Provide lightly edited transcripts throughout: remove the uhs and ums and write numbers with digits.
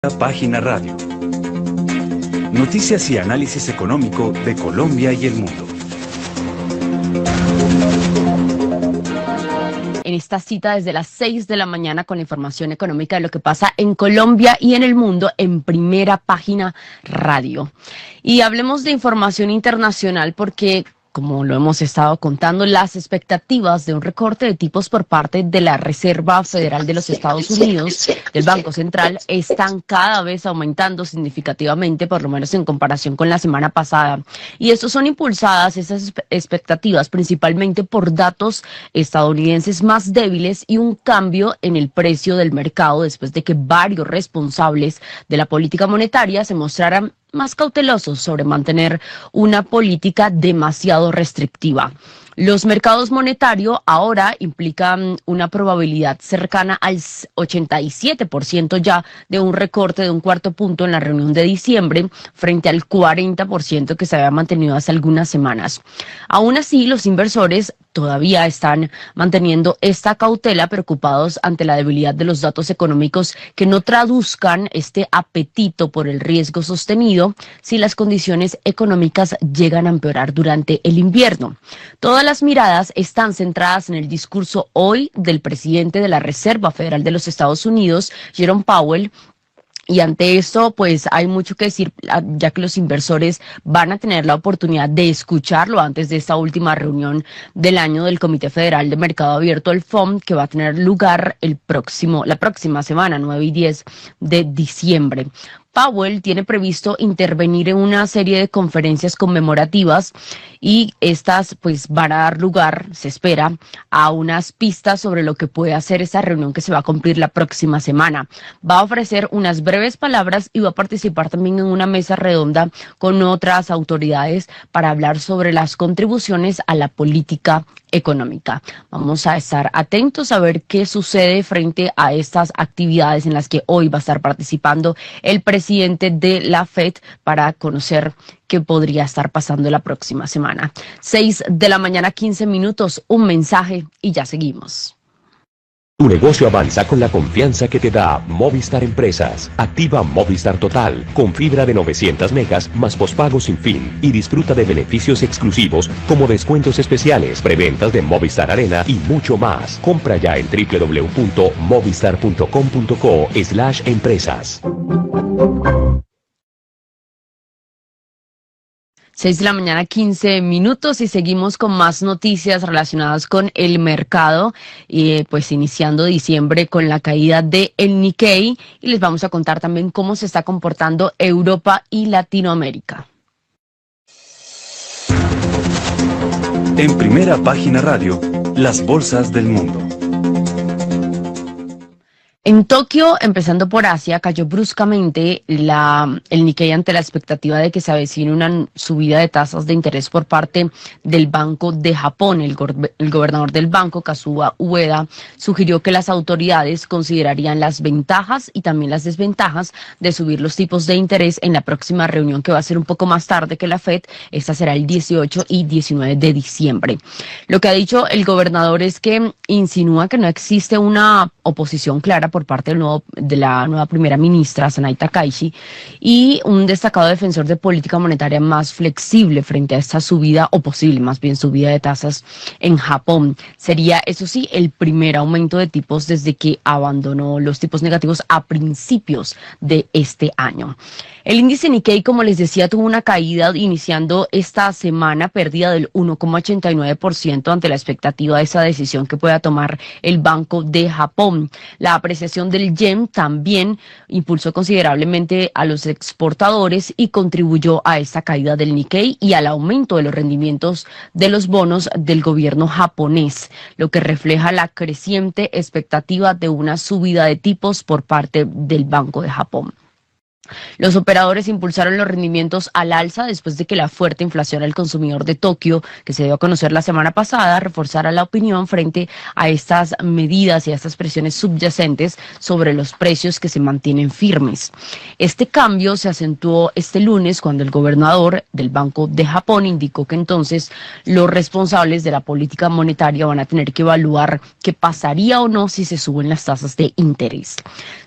Página Radio. Noticias y análisis económico de Colombia y el mundo. En esta cita desde las 6 de la mañana con la información económica de lo que pasa en Colombia y en el mundo en Primera Página Radio. Y hablemos de información internacional porque, como lo hemos estado contando, las expectativas de un recorte de tipos por parte de la Reserva Federal de los Estados Unidos, del Banco Central, están cada vez aumentando significativamente, por lo menos en comparación con la semana pasada. Y esto son impulsadas, esas expectativas, principalmente por datos estadounidenses más débiles y un cambio en el precio del mercado después de que varios responsables de la política monetaria se mostraran más cautelosos sobre mantener una política demasiado restrictiva. Los mercados monetarios ahora implican una probabilidad cercana al 87% ya de un recorte de un cuarto punto en la reunión de diciembre frente al 40% que se había mantenido hace algunas semanas. Aún así, los inversores todavía están manteniendo esta cautela, preocupados ante la debilidad de los datos económicos que no traduzcan este apetito por el riesgo sostenido si las condiciones económicas llegan a empeorar durante el invierno. Todas las miradas están centradas en el discurso hoy del presidente de la Reserva Federal de los Estados Unidos, Jerome Powell. Y ante esto, pues hay mucho que decir, ya que los inversores van a tener la oportunidad de escucharlo antes de esta última reunión del año del Comité Federal de Mercado Abierto, el FOMC, que va a tener lugar la próxima semana, 9 y 10 de diciembre. Powell tiene previsto intervenir en una serie de conferencias conmemorativas y estas pues van a dar lugar, se espera, a unas pistas sobre lo que puede hacer esta reunión que se va a cumplir la próxima semana. Va a ofrecer unas breves palabras y va a participar también en una mesa redonda con otras autoridades para hablar sobre las contribuciones a la política económica. Vamos a estar atentos a ver qué sucede frente a estas actividades en las que hoy va a estar participando el presidente de la FED para conocer qué podría estar pasando la próxima semana. 6 de la mañana, 15 minutos, un mensaje y ya seguimos. Tu negocio avanza con la confianza que te da Movistar Empresas. Activa Movistar Total con fibra de 900 megas más pospago sin fin y disfruta de beneficios exclusivos como descuentos especiales, preventas de Movistar Arena y mucho más. Compra ya en www.movistar.com.co/empresas. 6 de la mañana, 15 minutos y seguimos con más noticias relacionadas con el mercado, pues iniciando diciembre con la caída del Nikkei, y les vamos a contar también cómo se está comportando Europa y Latinoamérica. En Primera Página Radio, las bolsas del mundo. En Tokio, empezando por Asia, cayó bruscamente el Nikkei ante la expectativa de que se avecine una subida de tasas de interés por parte del Banco de Japón. El gobernador del banco, Kazuo Ueda, sugirió que las autoridades considerarían las ventajas y también las desventajas de subir los tipos de interés en la próxima reunión, que va a ser un poco más tarde que la FED. Esta será el 18 y 19 de diciembre. Lo que ha dicho el gobernador es que insinúa que no existe una oposición clara por parte de la nueva primera ministra, Sanai Takaichi, y un destacado defensor de política monetaria más flexible frente a esta subida, o posible más bien subida de tasas en Japón. Sería, eso sí, el primer aumento de tipos desde que abandonó los tipos negativos a principios de este año. El índice Nikkei, como les decía, tuvo una caída iniciando esta semana, pérdida del 1,89% ante la expectativa de esa decisión que pueda tomar el Banco de Japón. La apreciación del yen también impulsó considerablemente a los exportadores y contribuyó a esta caída del Nikkei y al aumento de los rendimientos de los bonos del gobierno japonés, lo que refleja la creciente expectativa de una subida de tipos por parte del Banco de Japón. Los operadores impulsaron los rendimientos al alza después de que la fuerte inflación al consumidor de Tokio, que se dio a conocer la semana pasada, reforzara la opinión frente a estas medidas y a estas presiones subyacentes sobre los precios que se mantienen firmes. Este cambio se acentuó este lunes cuando el gobernador del Banco de Japón indicó que entonces los responsables de la política monetaria van a tener que evaluar qué pasaría o no si se suben las tasas de interés.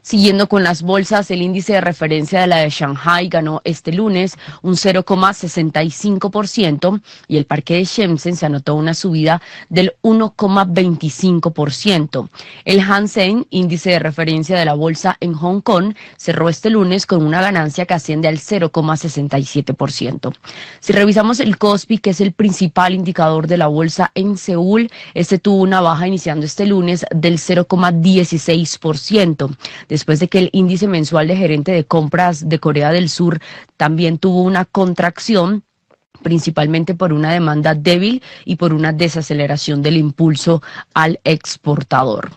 Siguiendo con las bolsas, el índice de referencia de la de Shanghai ganó este lunes un 0,65% y el parque de Shenzhen se anotó una subida del 1,25%. El Hang Seng, índice de referencia de la bolsa en Hong Kong, cerró este lunes con una ganancia que asciende al 0,67%. Si revisamos el Kospi, que es el principal indicador de la bolsa en Seúl, este tuvo una baja iniciando este lunes del 0,16%, después de que el índice mensual de gerente de compras de Corea del Sur también tuvo una contracción, principalmente por una demanda débil y por una desaceleración del impulso al exportador.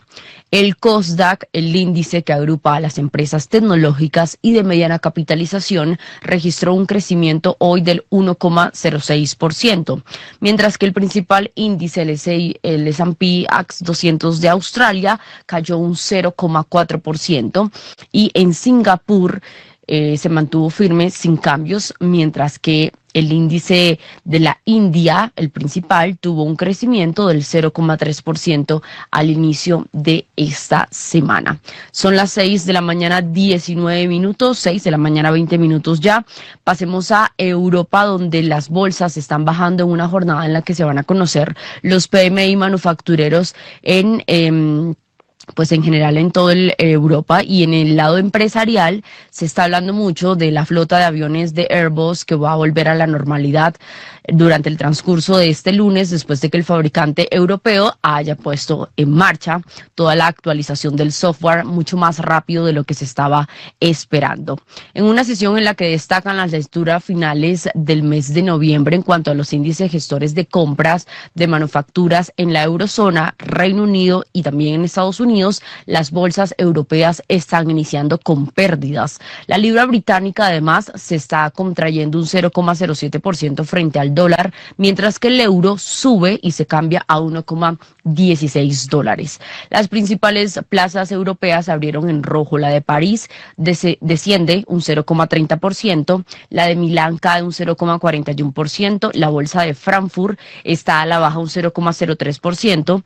El Kosdaq, el índice que agrupa a las empresas tecnológicas y de mediana capitalización, registró un crecimiento hoy del 1,06%, mientras que el principal índice, el S&P AX 200 de Australia, cayó un 0,4%, y en Singapur se mantuvo firme sin cambios, mientras que el índice de la India, el principal, tuvo un crecimiento del 0,3% al inicio de esta semana. Son las 6 de la mañana 19 minutos, 6 de la mañana 20 minutos ya. Pasemos a Europa, donde las bolsas están bajando en una jornada en la que se van a conocer los PMI manufactureros pues en general en toda Europa, y en el lado empresarial se está hablando mucho de la flota de aviones de Airbus que va a volver a la normalidad durante el transcurso de este lunes, después de que el fabricante europeo haya puesto en marcha toda la actualización del software mucho más rápido de lo que se estaba esperando. En una sesión en la que destacan las lecturas finales del mes de noviembre en cuanto a los índices gestores de compras de manufacturas en la eurozona, Reino Unido y también en Estados Unidos, las bolsas europeas están iniciando con pérdidas. La libra británica además se está contrayendo un 0,07% frente al dólar, mientras que el euro sube y se cambia a 1,16 dólares. Las principales plazas europeas abrieron en rojo. La de París desciende un 0,30%, la de Milán cae un 0,41%, la bolsa de Frankfurt está a la baja un 0,03%,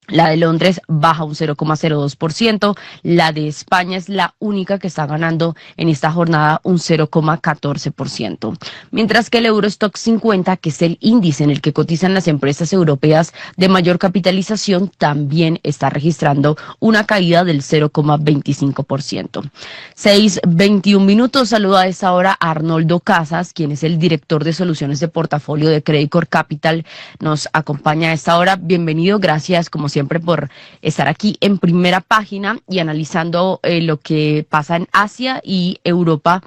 la de Londres baja un 0,02%, la de España es la única que está ganando en esta jornada un 0,14%. Mientras que el Eurostock 50, que es el índice en el que cotizan las empresas europeas de mayor capitalización, también está registrando una caída del 0,25%. 6:21 minutos, saluda a esta hora a Arnoldo Casas, quien es el director de soluciones de portafolio de Credicorp Capital. Nos acompaña a esta hora. Bienvenido, gracias como siempre por estar aquí en Primera Página y analizando lo que pasa en Asia y Europa.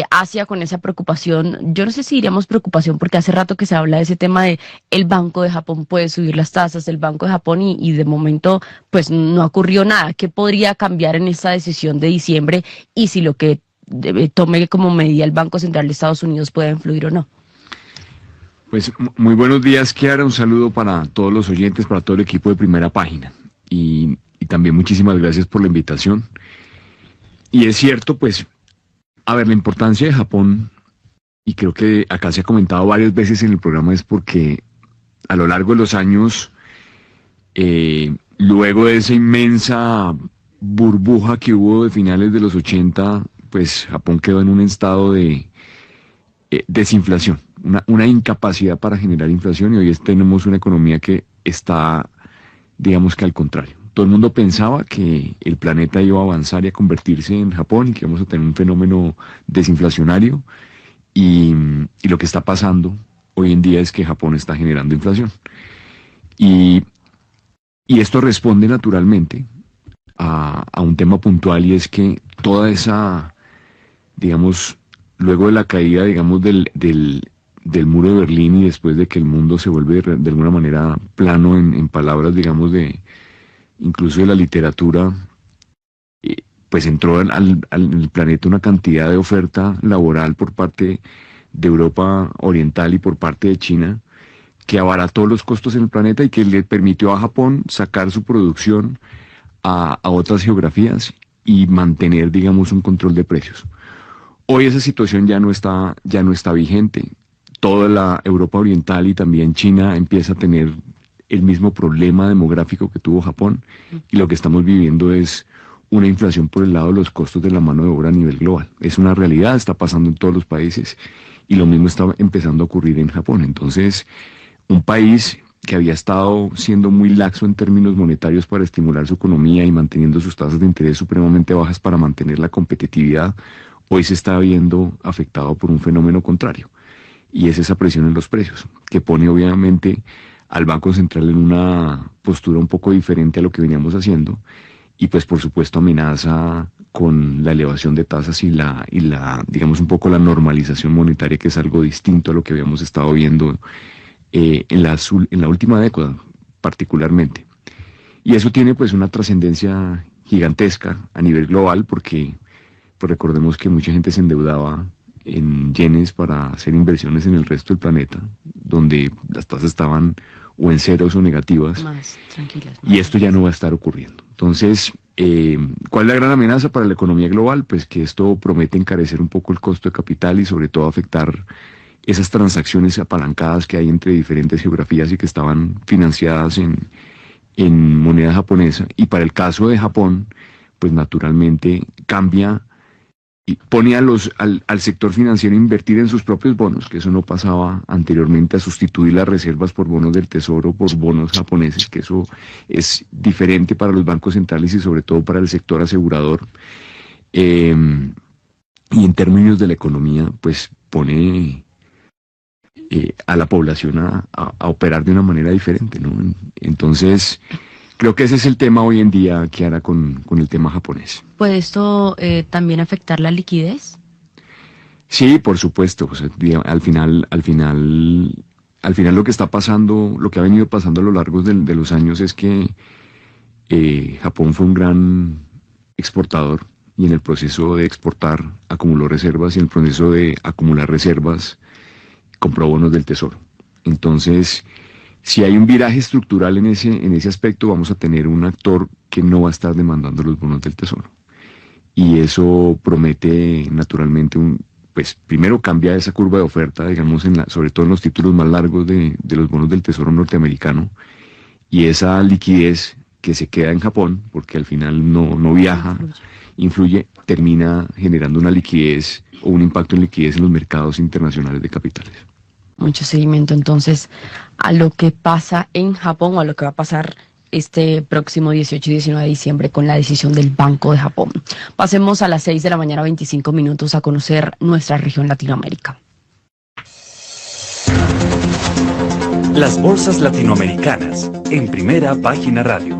Asia con esa preocupación, yo no sé si diríamos preocupación, porque hace rato que se habla de ese tema de el Banco de Japón puede subir las tasas, el Banco de Japón, y de momento pues no ocurrió nada. ¿Qué podría cambiar en esta decisión de diciembre y si lo que tome como medida el Banco Central de Estados Unidos puede influir o no? Pues muy buenos días, Kiara, un saludo para todos los oyentes, para todo el equipo de Primera Página, y también muchísimas gracias por la invitación. Y es cierto, pues, a ver, la importancia de Japón, y creo que acá se ha comentado varias veces en el programa, es porque a lo largo de los años, luego de esa inmensa burbuja que hubo de finales de los 80, pues Japón quedó en un estado de desinflación, una incapacidad para generar inflación, y hoy tenemos una economía que está, digamos que al contrario. Todo el mundo pensaba que el planeta iba a avanzar y a convertirse en Japón y que íbamos a tener un fenómeno desinflacionario, y lo que está pasando hoy en día es que Japón está generando inflación. Y esto responde naturalmente a un tema puntual, y es que toda esa, digamos, luego de la caída, digamos, del muro de Berlín, y después de que el mundo se vuelve de alguna manera plano en palabras, digamos, incluso de la literatura, pues entró al planeta una cantidad de oferta laboral por parte de Europa Oriental y por parte de China, que abarató los costos en el planeta y que le permitió a Japón sacar su producción a otras geografías y mantener, digamos, un control de precios. Hoy esa situación ya no está vigente. Toda la Europa Oriental y también China empieza a tener el mismo problema demográfico que tuvo Japón, y lo que estamos viviendo es una inflación por el lado de los costos de la mano de obra a nivel global. Es una realidad, está pasando en todos los países y lo mismo está empezando a ocurrir en Japón. Entonces, un país que había estado siendo muy laxo en términos monetarios para estimular su economía y manteniendo sus tasas de interés supremamente bajas para mantener la competitividad, hoy se está viendo afectado por un fenómeno contrario. Y es esa presión en los precios, que pone obviamente al Banco Central en una postura un poco diferente a lo que veníamos haciendo, y pues por supuesto amenaza con la elevación de tasas y la digamos un poco la normalización monetaria, que es algo distinto a lo que habíamos estado viendo en la última década particularmente. Y eso tiene pues una trascendencia gigantesca a nivel global, porque pues recordemos que mucha gente se endeudaba en yenes para hacer inversiones en el resto del planeta, donde las tasas estaban o en ceros o negativas, Más tranquilas. y esto ya no va a estar ocurriendo. Entonces, ¿cuál es la gran amenaza para la economía global? Pues que esto promete encarecer un poco el costo de capital y sobre todo afectar esas transacciones apalancadas que hay entre diferentes geografías y que estaban financiadas en moneda japonesa. Y para el caso de Japón, pues naturalmente cambia y pone al sector financiero a invertir en sus propios bonos, que eso no pasaba anteriormente, a sustituir las reservas por bonos del tesoro, por bonos japoneses, que eso es diferente para los bancos centrales y sobre todo para el sector asegurador. Y en términos de la economía, pues pone a la población a operar de una manera diferente, ¿no? Entonces, creo que ese es el tema hoy en día que hará con el tema japonés. ¿Puede esto también afectar la liquidez? Sí, por supuesto. O sea, al final lo que está pasando, lo que ha venido pasando a lo largo de los años es que Japón fue un gran exportador y en el proceso de exportar acumuló reservas y en el proceso de acumular reservas compró bonos del tesoro. Entonces, si hay un viraje estructural en ese aspecto, vamos a tener un actor que no va a estar demandando los bonos del tesoro. Y eso promete naturalmente pues primero cambia esa curva de oferta, digamos, sobre todo en los títulos más largos de los bonos del tesoro norteamericano, y esa liquidez que se queda en Japón, porque al final no viaja, influye, termina generando una liquidez o un impacto en liquidez en los mercados internacionales de capitales. Mucho seguimiento entonces a lo que pasa en Japón o a lo que va a pasar este próximo 18 y 19 de diciembre con la decisión del Banco de Japón. Pasemos a las 6 de la mañana, 25 minutos, a conocer nuestra región Latinoamérica. Las bolsas latinoamericanas en Primera Página Radio.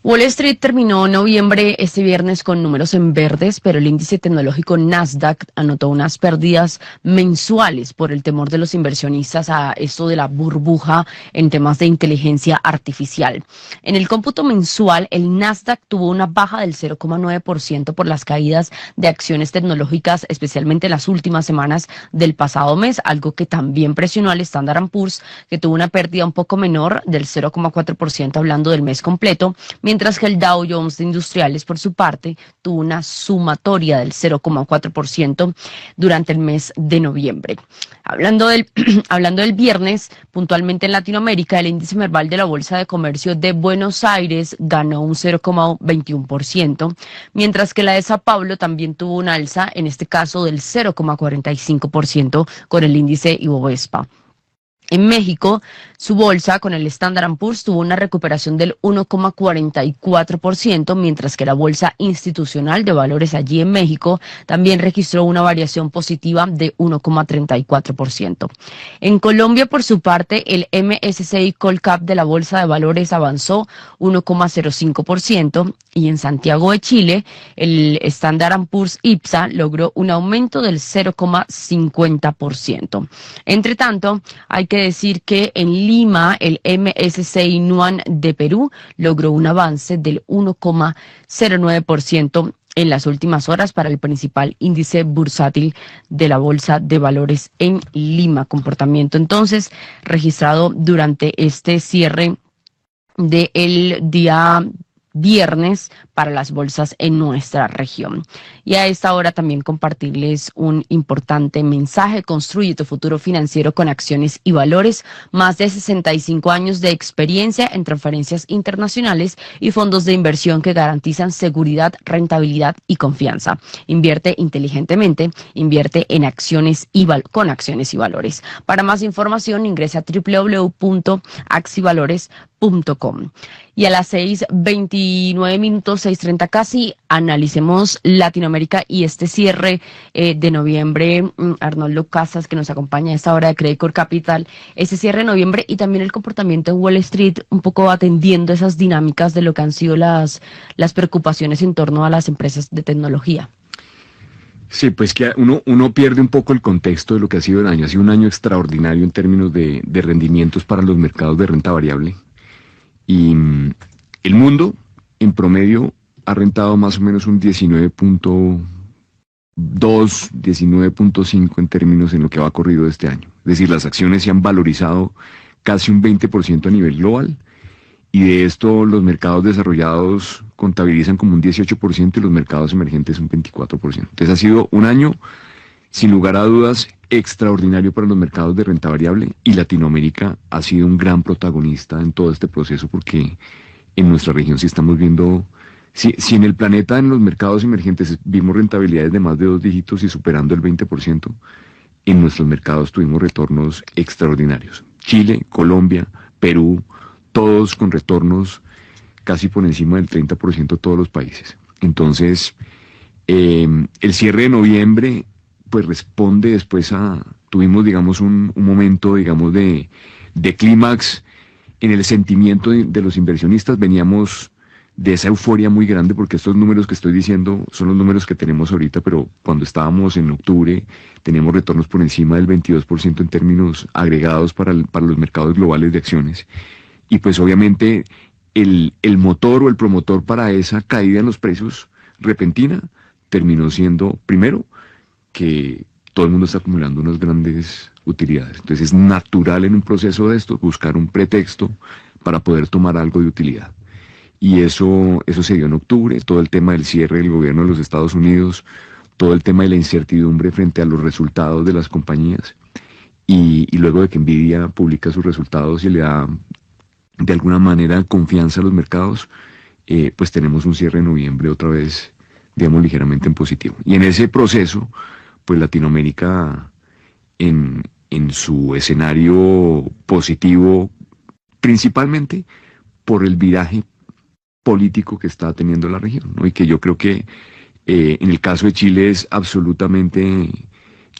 Wall Street terminó noviembre este viernes con números en verdes, pero el índice tecnológico Nasdaq anotó unas pérdidas mensuales por el temor de los inversionistas a esto de la burbuja en temas de inteligencia artificial. En el cómputo mensual, el Nasdaq tuvo una baja del 0,9% por las caídas de acciones tecnológicas, especialmente en las últimas semanas del pasado mes, algo que también presionó al Standard & Poor's, que tuvo una pérdida un poco menor del 0,4% hablando del mes completo, mientras que el Dow Jones de Industriales, por su parte, tuvo una sumatoria del 0,4% durante el mes de noviembre. Hablando del viernes, puntualmente en Latinoamérica, el índice verbal de la Bolsa de Comercio de Buenos Aires ganó un 0,21%, mientras que la de Sao Paulo también tuvo un alza, en este caso del 0,45% con el índice Ibovespa. En México, su bolsa con el Standard & Poor's tuvo una recuperación del 1,44%, mientras que la bolsa institucional de valores allí en México también registró una variación positiva de 1,34%. En Colombia, por su parte, el MSCI Colcap de la bolsa de valores avanzó 1,05% y en Santiago de Chile, el Standard & Poor's IPSA logró un aumento del 0,50%. Entre tanto, hay que decir que en Lima el MSCI Nuan de Perú logró un avance del 1,09% en las últimas horas para el principal índice bursátil de la Bolsa de Valores en Lima. Comportamiento entonces registrado durante este cierre del día viernes para las bolsas en nuestra región. Y a esta hora también compartirles un importante mensaje: construye tu futuro financiero con Acciones y Valores, más de 65 años de experiencia en transferencias internacionales y fondos de inversión que garantizan seguridad, rentabilidad y confianza. Invierte inteligentemente, invierte en con Acciones y Valores. Para más información ingresa a www.axivalores.com. Y a las 6:29, 6:30 casi, analicemos Latinoamérica y este cierre de noviembre. Arnoldo Casas, que nos acompaña a esta hora de Credit Corp Capital, este cierre de noviembre y también el comportamiento en Wall Street, un poco atendiendo esas dinámicas de lo que han sido las preocupaciones en torno a las empresas de tecnología. Sí, pues que uno pierde un poco el contexto de lo que ha sido el año. Ha sido un año extraordinario en términos de rendimientos para los mercados de renta variable. Y el mundo, en promedio, ha rentado más o menos un 19.2, 19.5 en términos en lo que va corrido este año. Es decir, las acciones se han valorizado casi un 20% a nivel global. Y de esto los mercados desarrollados contabilizan como un 18% y los mercados emergentes un 24%. Entonces ha sido un año, sin lugar a dudas, extraordinario para los mercados de renta variable, y Latinoamérica ha sido un gran protagonista en todo este proceso, porque en nuestra región sí estamos viendo, si en el planeta, en los mercados emergentes, vimos rentabilidades de más de 2 dígitos y superando el 20%, en nuestros mercados tuvimos retornos extraordinarios. Chile, Colombia, Perú, todos con retornos casi por encima del 30% todos los países. Entonces, el cierre de noviembre pues responde después tuvimos digamos un momento digamos de clímax en el sentimiento de los inversionistas. Veníamos de esa euforia muy grande, porque estos números que estoy diciendo son los números que tenemos ahorita, pero cuando estábamos en octubre teníamos retornos por encima del 22% en términos agregados para los mercados globales de acciones. Y pues obviamente el motor o el promotor para esa caída en los precios repentina terminó siendo, primero, que todo el mundo está acumulando unas grandes utilidades. Entonces es natural en un proceso de esto buscar un pretexto para poder tomar algo de utilidad. Y eso se dio en octubre, todo el tema del cierre del gobierno de los Estados Unidos, todo el tema de la incertidumbre frente a los resultados de las compañías, y luego de que Nvidia publica sus resultados y le da de alguna manera confianza a los mercados, pues tenemos un cierre de noviembre otra vez, digamos, ligeramente en positivo. Y en ese proceso, pues Latinoamérica en su escenario positivo, principalmente por el viraje político que está teniendo la región, ¿no? Y que yo creo que en el caso de Chile es absolutamente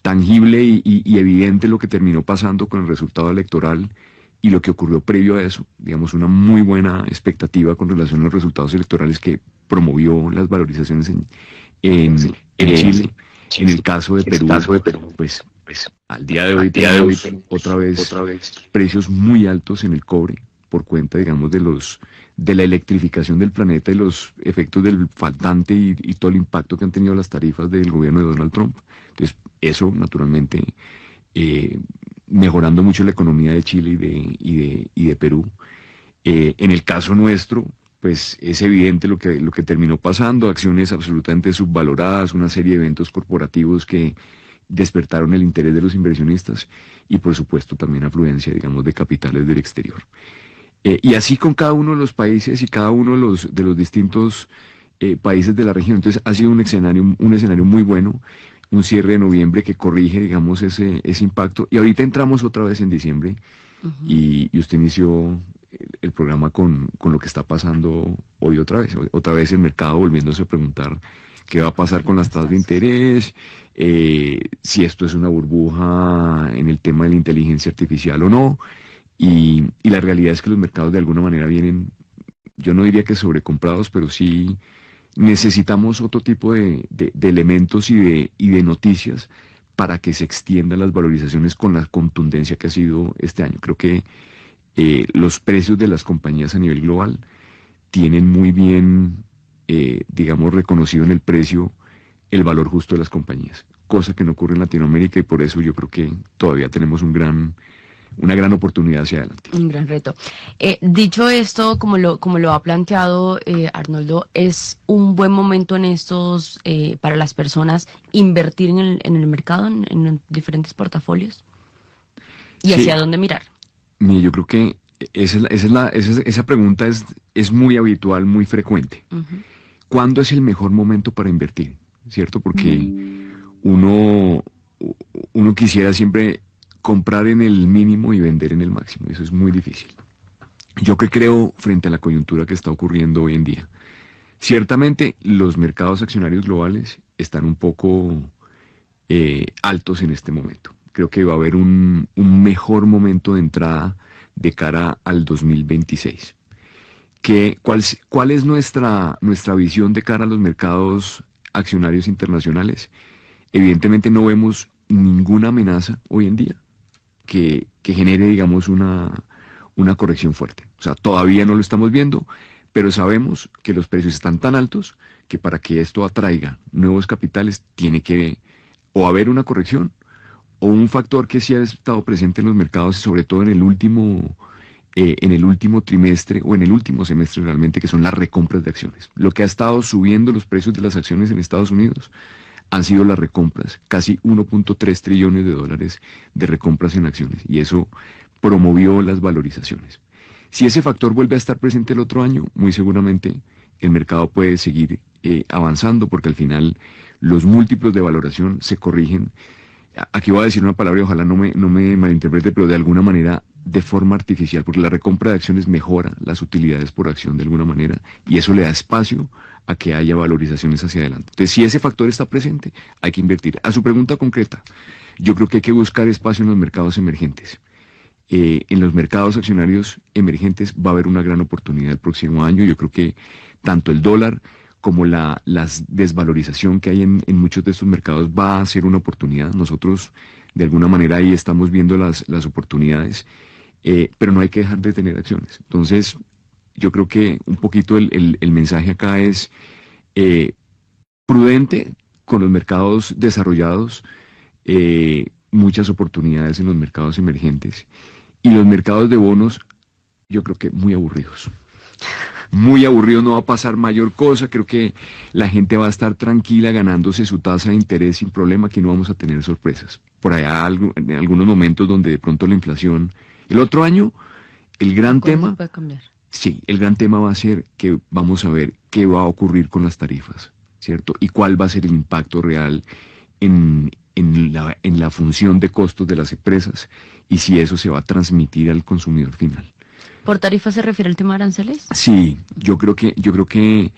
tangible y evidente lo que terminó pasando con el resultado electoral y lo que ocurrió previo a eso. Digamos, una muy buena expectativa con relación a los resultados electorales que promovió las valorizaciones en Chile. En el caso de Perú, pues al día de hoy tenemos otra vez precios muy altos en el cobre, por cuenta, digamos, de la electrificación del planeta y los efectos del faltante y todo el impacto que han tenido las tarifas del gobierno de Donald Trump. Entonces, eso, naturalmente, mejorando mucho la economía de Chile y de Perú. En el caso nuestro, pues es evidente lo que terminó pasando: acciones absolutamente subvaloradas, una serie de eventos corporativos que despertaron el interés de los inversionistas y, por supuesto, también afluencia, digamos, de capitales del exterior. Y así con cada uno de los países y cada uno de los distintos países de la región. Entonces ha sido un escenario muy bueno, un cierre de noviembre que corrige, digamos, ese impacto. Y ahorita entramos otra vez en diciembre. Uh-huh. y usted inició el programa con lo que está pasando hoy otra vez el mercado volviéndose a preguntar qué va a pasar con las tasas de interés, si esto es una burbuja en el tema de la inteligencia artificial o no. Y la realidad es que los mercados de alguna manera vienen, yo no diría que sobrecomprados, pero sí necesitamos otro tipo de elementos y de noticias para que se extiendan las valorizaciones con la contundencia que ha sido este año. Creo que los precios de las compañías a nivel global tienen muy bien, digamos, reconocido en el precio el valor justo de las compañías, cosa que no ocurre en Latinoamérica, y por eso yo creo que todavía tenemos un gran una gran oportunidad hacia adelante. Un gran reto. Dicho esto, como lo ha planteado Arnoldo, ¿es un buen momento en estos para las personas invertir en el mercado, en diferentes portafolios? ¿Y hacia dónde mirar? Mire, yo creo que esa pregunta es muy habitual, muy frecuente. Uh-huh. ¿Cuándo es el mejor momento para invertir? ¿Cierto? Porque uno quisiera siempre comprar en el mínimo y vender en el máximo. Eso es muy difícil. Yo que creo frente a la coyuntura que está ocurriendo hoy en día. Ciertamente los mercados accionarios globales están un poco altos en este momento. Creo que va a haber un mejor momento de entrada de cara al 2026. ¿Cuál es nuestra visión de cara a los mercados accionarios internacionales? Evidentemente no vemos ninguna amenaza hoy en día que genere, digamos, una corrección fuerte. O sea, todavía no lo estamos viendo, pero sabemos que los precios están tan altos que para que esto atraiga nuevos capitales tiene que o haber una corrección o un factor que sí ha estado presente en los mercados, sobre todo en el último trimestre o en el último semestre realmente, que son las recompras de acciones. Lo que ha estado subiendo los precios de las acciones en Estados Unidos han sido las recompras, casi 1.3 trillones de dólares de recompras en acciones, y eso promovió las valorizaciones. Si ese factor vuelve a estar presente el otro año, muy seguramente el mercado puede seguir avanzando, porque al final los múltiplos de valoración se corrigen. Aquí voy a decir una palabra y ojalá no me malinterprete, pero de alguna manera de forma artificial, porque la recompra de acciones mejora las utilidades por acción de alguna manera y eso le da espacio a que haya valorizaciones hacia adelante. Entonces, si ese factor está presente, hay que invertir. A su pregunta concreta, yo creo que hay que buscar espacio en los mercados emergentes. En los mercados accionarios emergentes va a haber una gran oportunidad el próximo año. Yo creo que tanto el dólar como la desvalorización que hay en muchos de estos mercados va a ser una oportunidad. Nosotros, de alguna manera, ahí estamos viendo las oportunidades, pero no hay que dejar de tener acciones. Entonces, yo creo que un poquito el mensaje acá es prudente con los mercados desarrollados, muchas oportunidades en los mercados emergentes, y los mercados de bonos, yo creo que muy aburridos. Muy aburrido, no va a pasar mayor cosa, creo que la gente va a estar tranquila ganándose su tasa de interés sin problema, que no vamos a tener sorpresas. Por allá en algunos momentos donde de pronto la inflación... El otro año, el gran tema... puede cambiar? Sí, el gran tema va a ser que vamos a ver qué va a ocurrir con las tarifas, ¿cierto? Y cuál va a ser el impacto real en la función de costos de las empresas y si eso se va a transmitir al consumidor final. ¿Por tarifa se refiere al tema de aranceles? Sí, yo creo que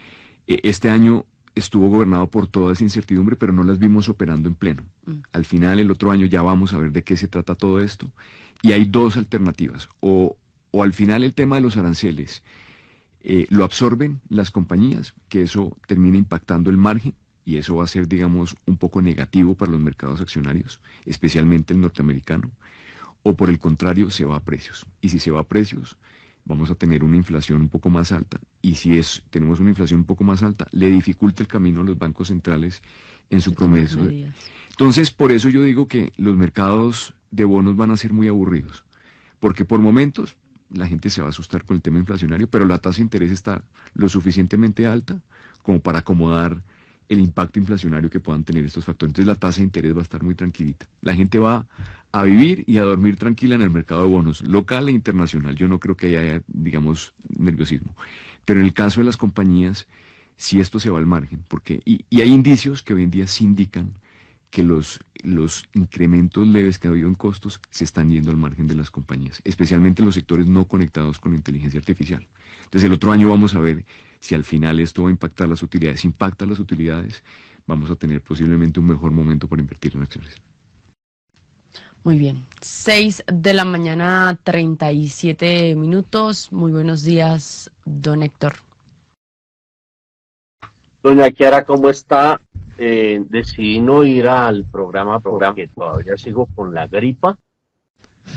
este año estuvo gobernado por toda esa incertidumbre, pero no las vimos operando en pleno. Al final, el otro año ya vamos a ver de qué se trata todo esto. Y hay dos alternativas. O al final el tema de los aranceles lo absorben las compañías, que eso termina impactando el margen, y eso va a ser, digamos, un poco negativo para los mercados accionarios, especialmente el norteamericano. O por el contrario, se va a precios. Y si se va a precios, vamos a tener una inflación un poco más alta. Y si tenemos una inflación un poco más alta, le dificulta el camino a los bancos centrales en su promeso. Entonces, por eso yo digo que los mercados de bonos van a ser muy aburridos. Porque por momentos la gente se va a asustar con el tema inflacionario, pero la tasa de interés está lo suficientemente alta como para acomodar el impacto inflacionario que puedan tener estos factores. Entonces la tasa de interés va a estar muy tranquilita. La gente va a vivir y a dormir tranquila en el mercado de bonos, local e internacional. Yo no creo que haya, digamos, nerviosismo. Pero en el caso de las compañías, sí esto se va al margen, porque y hay indicios que hoy en día sí indican que los incrementos leves que ha habido en costos se están yendo al margen de las compañías, especialmente en los sectores no conectados con inteligencia artificial. Entonces el otro año vamos a ver si al final esto va a impactar las utilidades. Si impacta las utilidades, vamos a tener posiblemente un mejor momento para invertir en acciones. Muy bien, 6 de la mañana, 37 minutos. Muy buenos días, don Héctor. Doña Kiara, ¿cómo está? Decidí no ir al programa porque todavía sigo con la gripa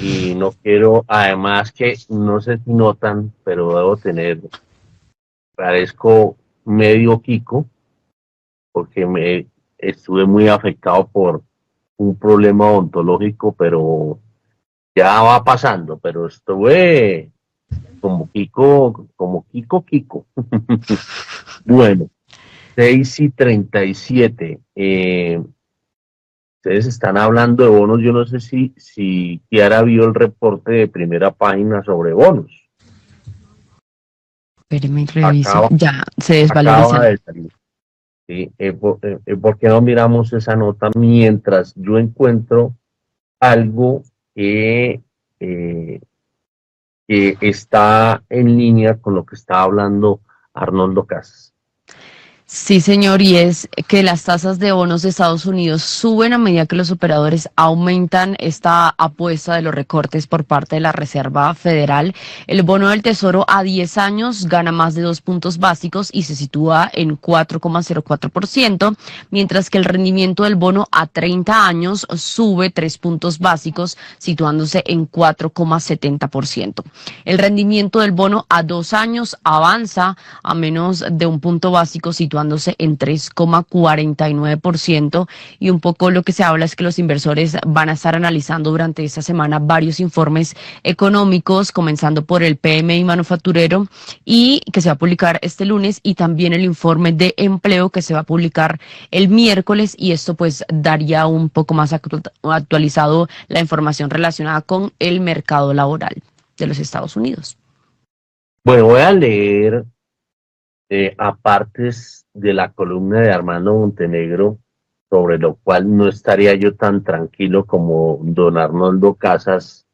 y no quiero, además que no sé si notan, pero parezco medio Kiko porque estuve muy afectado por un problema odontológico, pero Ya va pasando, pero estuve como Kiko. Bueno, 6:37. Ustedes están hablando de bonos. Yo no sé si Kiara vio el reporte de primera página sobre bonos. Espéreme, reviso. Acaba, Ya se acaba desvalorizan. de salir. ¿Sí? ¿Por qué no miramos esa nota mientras yo encuentro algo eh, que está en línea con lo que está hablando Arnoldo Casas? Sí, señor, y es que las tasas de bonos de Estados Unidos suben a medida que los operadores aumentan esta apuesta de los recortes por parte de la Reserva Federal. El bono del Tesoro a 10 años gana más de 2 puntos básicos y se sitúa en 4,04%, mientras que el rendimiento del bono a 30 años sube 3 puntos básicos, situándose en 4,70%. El rendimiento del bono a 2 años avanza a menos de 1 punto básico, situándose en 3,49%, y un poco lo que se habla es que los inversores van a estar analizando durante esta semana varios informes económicos, comenzando por el PMI manufacturero y que se va a publicar este lunes, y también el informe de empleo que se va a publicar el miércoles, y esto pues daría un poco más actualizado la información relacionada con el mercado laboral de los Estados Unidos. Bueno, voy a leer apartes de la columna de Armando Montenegro, sobre lo cual no estaría yo tan tranquilo como don Arnoldo Casas,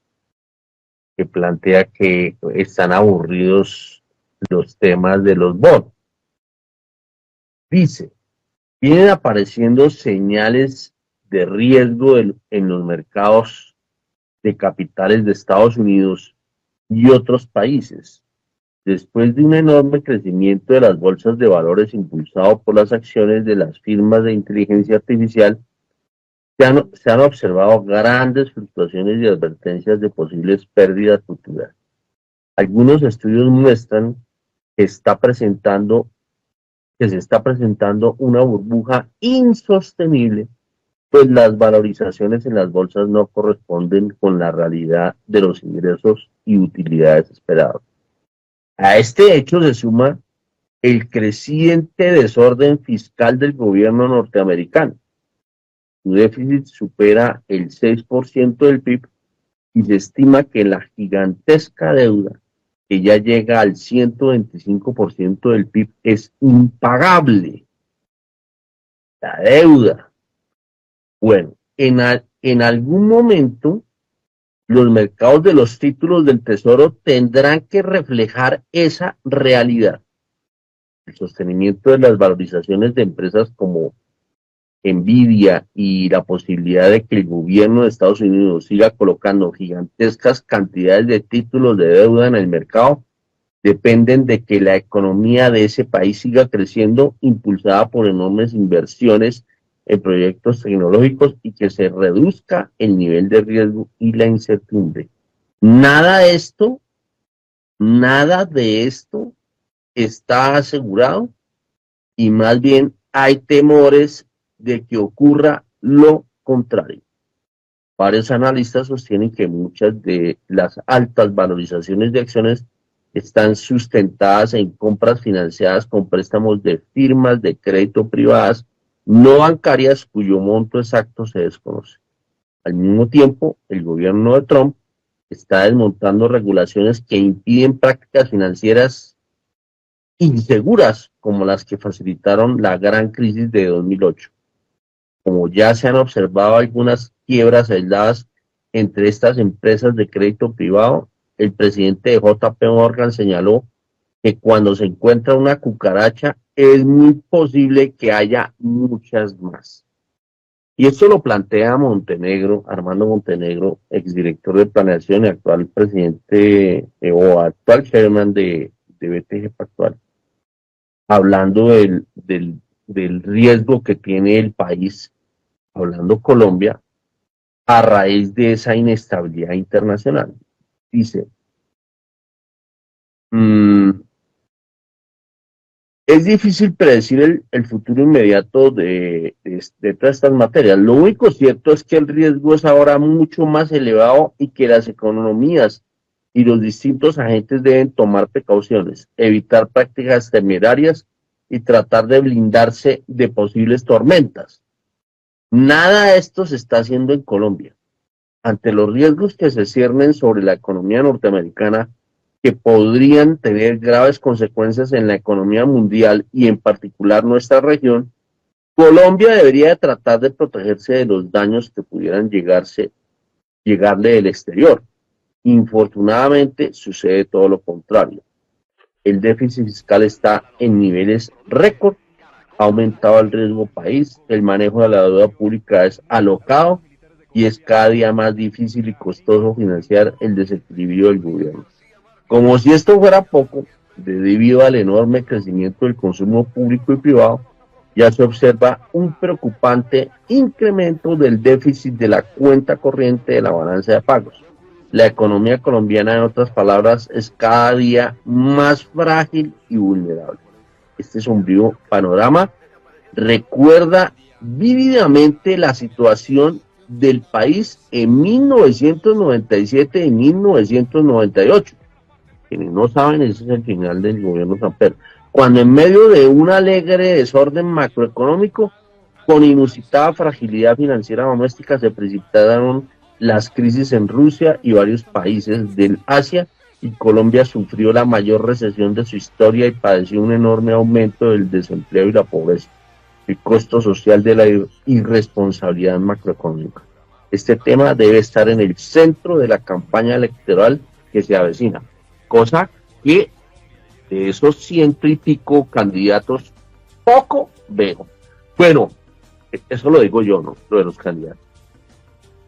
que plantea que están aburridos los temas de los bonos. Dice, vienen apareciendo señales de riesgo en los mercados de capitales de Estados Unidos y otros países. Después de un enorme crecimiento de las bolsas de valores impulsado por las acciones de las firmas de inteligencia artificial, se han observado grandes fluctuaciones y advertencias de posibles pérdidas futuras. Algunos estudios muestran que se está presentando una burbuja insostenible, pues las valorizaciones en las bolsas no corresponden con la realidad de los ingresos y utilidades esperados. A este hecho se suma el creciente desorden fiscal del gobierno norteamericano. Su déficit supera el 6% del PIB y se estima que la gigantesca deuda, que ya llega al 125% del PIB, es impagable. La deuda. Bueno, en algún momento los mercados de los títulos del Tesoro tendrán que reflejar esa realidad. El sostenimiento de las valorizaciones de empresas como Nvidia y la posibilidad de que el gobierno de Estados Unidos siga colocando gigantescas cantidades de títulos de deuda en el mercado dependen de que la economía de ese país siga creciendo, impulsada por enormes inversiones en proyectos tecnológicos, y que se reduzca el nivel de riesgo y la incertidumbre. Nada de esto está asegurado, y más bien hay temores de que ocurra lo contrario. Varios analistas sostienen que muchas de las altas valorizaciones de acciones están sustentadas en compras financiadas con préstamos de firmas de crédito privadas no bancarias cuyo monto exacto se desconoce. Al mismo tiempo, el gobierno de Trump está desmontando regulaciones que impiden prácticas financieras inseguras como las que facilitaron la gran crisis de 2008. Como ya se han observado algunas quiebras aisladas entre estas empresas de crédito privado, el presidente de JP Morgan señaló que cuando se encuentra una cucaracha es muy posible que haya muchas más. Y esto lo plantea Montenegro, Armando Montenegro, exdirector de planeación y actual presidente o actual chairman de BTG Pactual, hablando del riesgo que tiene el país, hablando Colombia, a raíz de esa inestabilidad internacional. Dice, es difícil predecir el futuro inmediato de de todas estas materias. Lo único cierto es que el riesgo es ahora mucho más elevado y que las economías y los distintos agentes deben tomar precauciones, evitar prácticas temerarias y tratar de blindarse de posibles tormentas. Nada de esto se está haciendo en Colombia. Ante los riesgos que se ciernen sobre la economía norteamericana, que podrían tener graves consecuencias en la economía mundial y en particular nuestra región, Colombia debería tratar de protegerse de los daños que pudieran llegarle del exterior. Infortunadamente sucede todo lo contrario. El déficit fiscal está en niveles récord, ha aumentado el riesgo país, el manejo de la deuda pública es alocado y es cada día más difícil y costoso financiar el desequilibrio del gobierno. Como si esto fuera poco, debido al enorme crecimiento del consumo público y privado, ya se observa un preocupante incremento del déficit de la cuenta corriente de la balanza de pagos. La economía colombiana, en otras palabras, es cada día más frágil y vulnerable. Este sombrío panorama recuerda vívidamente la situación del país en 1997 y 1998. Quienes no saben, ese es el final del gobierno Samper, cuando en medio de un alegre desorden macroeconómico, con inusitada fragilidad financiera doméstica, se precipitaron las crisis en Rusia y varios países del Asia, y Colombia sufrió la mayor recesión de su historia y padeció un enorme aumento del desempleo y la pobreza, el costo social de la irresponsabilidad macroeconómica. Este tema debe estar en el centro de la campaña electoral que se avecina, cosa que de esos 100 y pico candidatos poco veo. Bueno, eso lo digo yo, ¿no? Lo de los candidatos.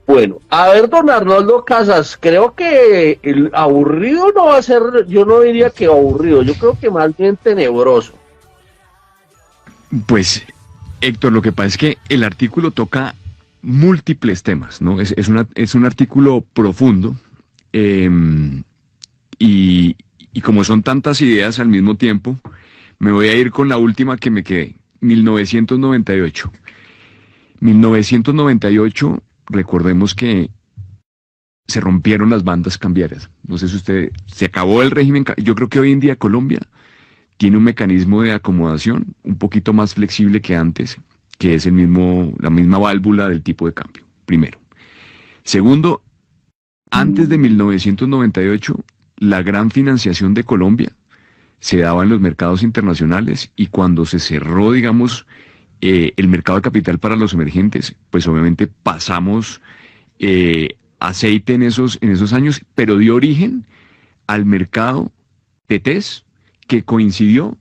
Bueno, a ver, don Arnoldo Casas, creo que el aburrido no va a ser, yo no diría que aburrido, yo creo que más bien tenebroso. Pues, Héctor, lo que pasa es que el artículo toca múltiples temas, ¿no? Es un artículo profundo, y como son tantas ideas al mismo tiempo, me voy a ir con la última que me quedé, 1998. 1998, recordemos que se rompieron las bandas cambiarias. No sé si se acabó el régimen. Yo creo que hoy en día Colombia tiene un mecanismo de acomodación un poquito más flexible que antes, que es la misma válvula del tipo de cambio, primero. Segundo, antes de 1998, la gran financiación de Colombia se daba en los mercados internacionales, y cuando se cerró, digamos, el mercado de capital para los emergentes, pues obviamente pasamos aceite en esos años, pero dio origen al mercado de TES, que coincidió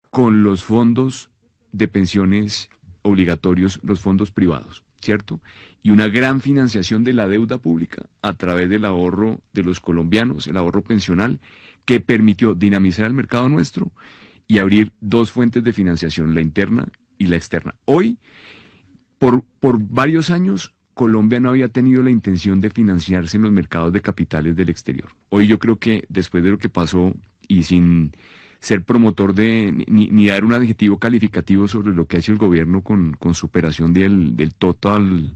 con los fondos de pensiones obligatorios, los fondos privados, ¿cierto? Y una gran financiación de la deuda pública a través del ahorro de los colombianos, el ahorro pensional, que permitió dinamizar el mercado nuestro y abrir dos fuentes de financiación, la interna y la externa. Hoy, por varios años, Colombia no había tenido la intención de financiarse en los mercados de capitales del exterior. Hoy yo creo que después de lo que pasó, y sin ser promotor de ni dar un adjetivo calificativo sobre lo que ha hecho el gobierno con su operación del total,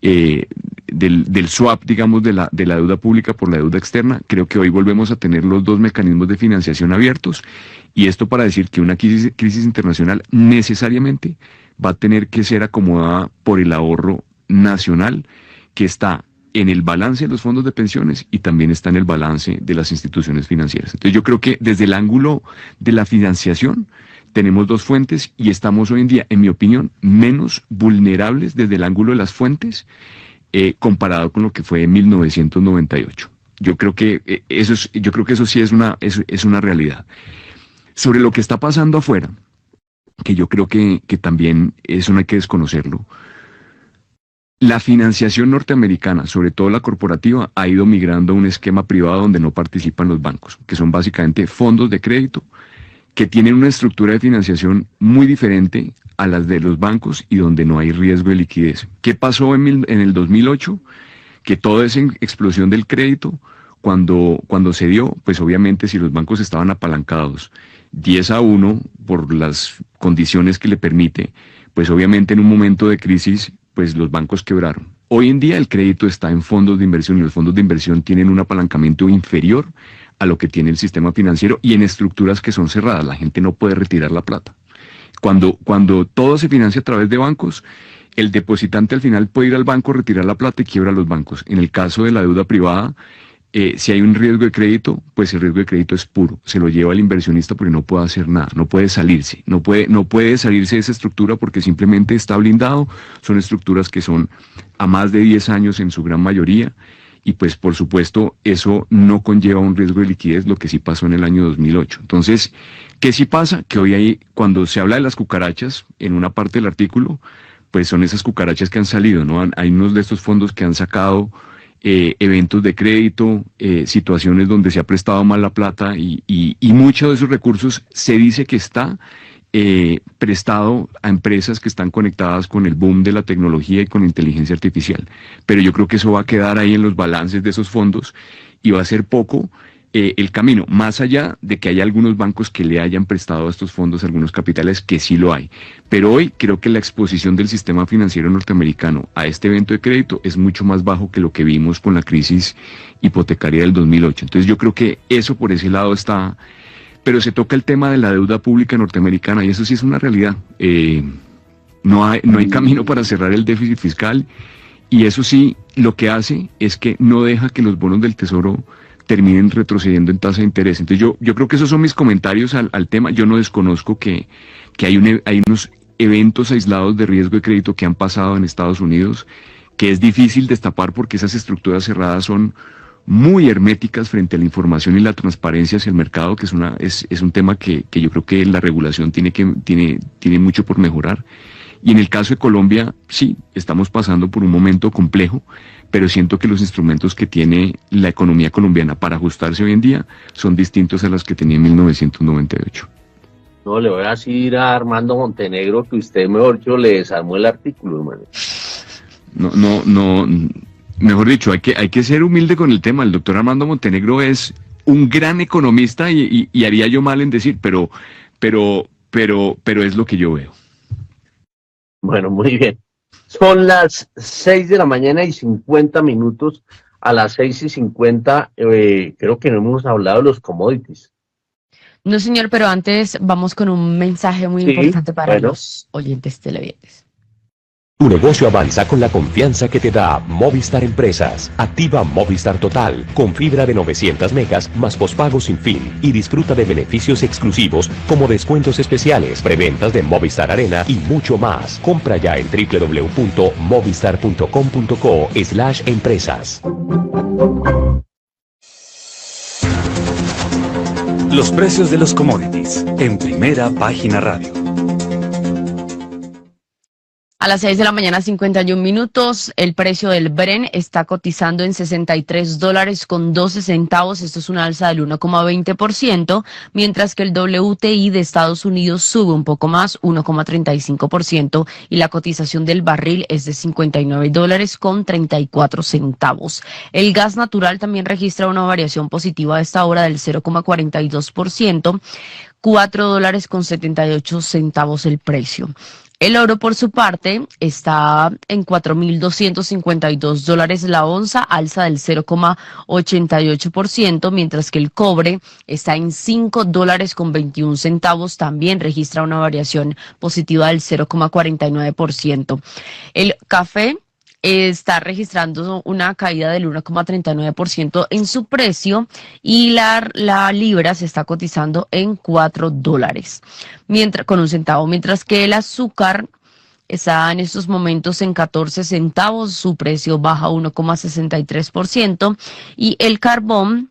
del swap, digamos, de la deuda pública por la deuda externa, creo que hoy volvemos a tener los dos mecanismos de financiación abiertos, y esto para decir que una crisis internacional necesariamente va a tener que ser acomodada por el ahorro nacional, que está en el balance de los fondos de pensiones y también está en el balance de las instituciones financieras. Entonces yo creo que desde el ángulo de la financiación tenemos dos fuentes, y estamos hoy en día, en mi opinión, menos vulnerables desde el ángulo de las fuentes comparado con lo que fue en 1998. Yo creo que eso sí es una realidad. Sobre lo que está pasando afuera, que yo creo que también eso no hay que desconocerlo. La financiación norteamericana, sobre todo la corporativa, ha ido migrando a un esquema privado donde no participan los bancos, que son básicamente fondos de crédito que tienen una estructura de financiación muy diferente a las de los bancos y donde no hay riesgo de liquidez. ¿Qué pasó en el 2008? Que toda esa explosión del crédito, cuando se dio, pues obviamente si los bancos estaban apalancados 10-1 por las condiciones que le permite, pues obviamente en un momento de crisis, pues los bancos quebraron. Hoy en día el crédito está en fondos de inversión y los fondos de inversión tienen un apalancamiento inferior a lo que tiene el sistema financiero y en estructuras que son cerradas. La gente no puede retirar la plata. Cuando todo se financia a través de bancos, el depositante al final puede ir al banco, retirar la plata y quiebra los bancos. En el caso de la deuda privada, si hay un riesgo de crédito, pues el riesgo de crédito es puro. Se lo lleva el inversionista porque no puede hacer nada, no puede salirse. No puede salirse de esa estructura porque simplemente está blindado. Son estructuras que son a más de 10 años en su gran mayoría. Y pues por supuesto eso no conlleva un riesgo de liquidez, lo que sí pasó en el año 2008. Entonces, ¿qué sí pasa? Que hoy hay, cuando se habla de las cucarachas, en una parte del artículo, pues son esas cucarachas que han salido, ¿no? Hay unos de estos fondos que han sacado eventos de crédito, situaciones donde se ha prestado mal la plata y muchos de esos recursos se dice que está prestado a empresas que están conectadas con el boom de la tecnología y con la inteligencia artificial. Pero yo creo que eso va a quedar ahí en los balances de esos fondos y va a ser poco el camino, más allá de que haya algunos bancos que le hayan prestado a estos fondos algunos capitales, que sí lo hay. Pero hoy creo que la exposición del sistema financiero norteamericano a este evento de crédito es mucho más bajo que lo que vimos con la crisis hipotecaria del 2008. Entonces yo creo que eso por ese lado está. Pero se toca el tema de la deuda pública norteamericana y eso sí es una realidad. No hay camino para cerrar el déficit fiscal y eso sí lo que hace es que no deja que los bonos del Tesoro terminen retrocediendo en tasa de interés. Entonces yo creo que esos son mis comentarios al tema. Yo no desconozco que hay unos eventos aislados de riesgo de crédito que han pasado en Estados Unidos que es difícil destapar porque esas estructuras cerradas son muy herméticas frente a la información y la transparencia hacia el mercado, que es un tema que yo creo que la regulación tiene mucho por mejorar. Y en el caso de Colombia, sí, estamos pasando por un momento complejo, pero siento que los instrumentos que tiene la economía colombiana para ajustarse hoy en día son distintos a los que tenía en 1998. No, le voy a decir a Armando Montenegro que usted, mejor dicho, le desarmó el artículo, hermano. No, mejor dicho, hay que ser humilde con el tema. El doctor Armando Montenegro es un gran economista y haría yo mal en decir, pero es lo que yo veo. Bueno, muy bien. Son las 6 de la mañana y 50 minutos. A las 6:50, creo que no hemos hablado de los commodities. No, señor, pero antes vamos con un mensaje muy importante para los oyentes televidentes. Tu negocio avanza con la confianza que te da Movistar Empresas. Activa Movistar Total con fibra de 900 megas más pospago sin fin y disfruta de beneficios exclusivos como descuentos especiales, preventas de Movistar Arena y mucho más. Compra ya en www.movistar.com.co/empresas. Los precios de los commodities en Primera Página Radio. A las 6 de la mañana, 51 minutos, el precio del Bren está cotizando en $63.12. Esto es una alza del 1,20%, mientras que el WTI de Estados Unidos sube un poco más, 1,35%, y la cotización del barril es de $59.34. El gas natural también registra una variación positiva a esta hora del 0,42%, $4.78 el precio. El oro, por su parte, está en $4.252 la onza, alza del 0,88%, mientras que el cobre está en $5.21, también registra una variación positiva del 0,49%. El café está registrando una caída del 1,39% en su precio y la libra se está cotizando en $4 con un centavo, mientras que el azúcar está en estos momentos en 14 centavos, su precio baja 1,63% y el carbón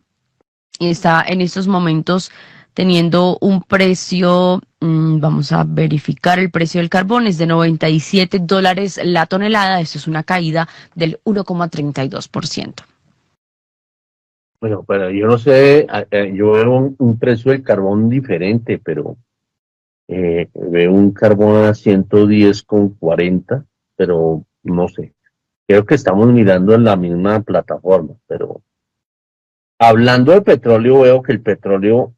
está en estos momentos teniendo un precio, vamos a verificar el precio del carbón, es de $97 la tonelada. Esto es una caída del 1,32%. Bueno, pero yo no sé, yo veo un precio del carbón diferente, pero veo un carbón a 110,40, pero no sé. Creo que estamos mirando en la misma plataforma, pero hablando de petróleo, veo que el petróleo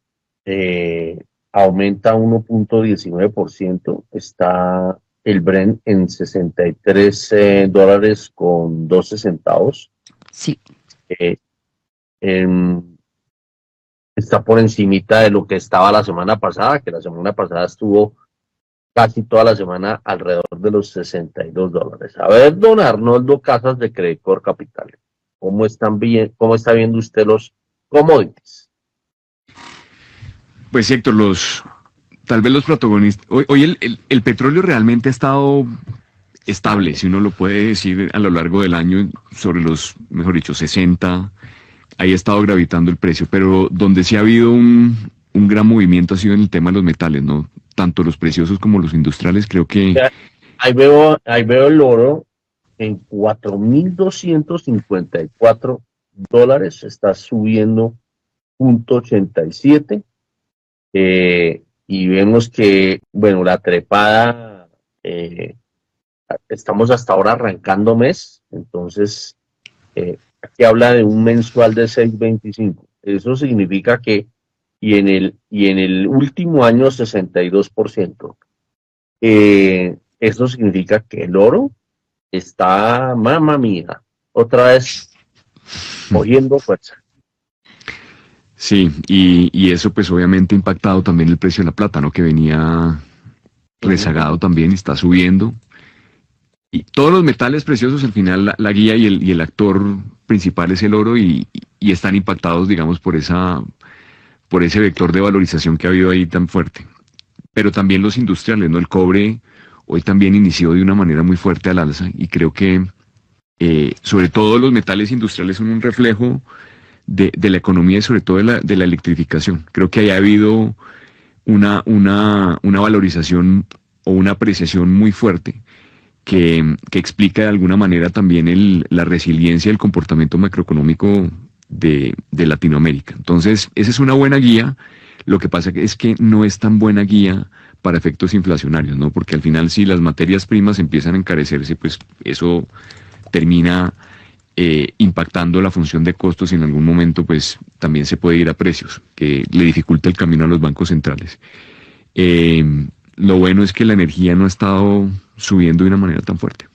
aumenta 1,19%, está el Brent en 63 dólares con 12 centavos. Sí. Eh, está por encimita de lo que estaba la semana pasada, que la semana pasada estuvo casi toda la semana alrededor de los 62 dólares. A ver, don Arnoldo Casas de Credicor Capital, ¿cómo está viendo usted los commodities? Pues Héctor, tal vez los protagonistas, hoy el petróleo realmente ha estado estable, si uno lo puede decir, a lo largo del año, sobre los, mejor dicho, 60, ahí ha estado gravitando el precio, pero donde sí ha habido un gran movimiento ha sido en el tema de los metales, ¿no? Tanto los preciosos como los industriales, creo que... Ahí veo el oro en 4.254 dólares, está subiendo 0.87, y vemos que, bueno, la trepada, estamos hasta ahora arrancando mes, entonces aquí habla de un mensual de 6.25, eso significa que, y en el último año 62%, eso significa que el oro está, mamma mía, otra vez cogiendo fuerza. Sí, y eso pues obviamente ha impactado también el precio de la plata, ¿no? Que venía rezagado también y está subiendo. Y todos los metales preciosos, al final la guía y el actor principal es el oro y están impactados, digamos, por ese vector de valorización que ha habido ahí tan fuerte. Pero también los industriales, ¿no? El cobre hoy también inició de una manera muy fuerte al alza y creo que sobre todo los metales industriales son un reflejo de la economía y sobre todo de la electrificación. Creo que haya habido una valorización o una apreciación muy fuerte que explica de alguna manera también la resiliencia y el comportamiento macroeconómico de Latinoamérica. Entonces, esa es una buena guía. Lo que pasa es que no es tan buena guía para efectos inflacionarios, ¿no? Porque al final si las materias primas empiezan a encarecerse, pues eso termina impactando la función de costos y en algún momento pues también se puede ir a precios, que le dificulta el camino a los bancos centrales. Lo bueno es que la energía no ha estado subiendo de una manera tan fuerte.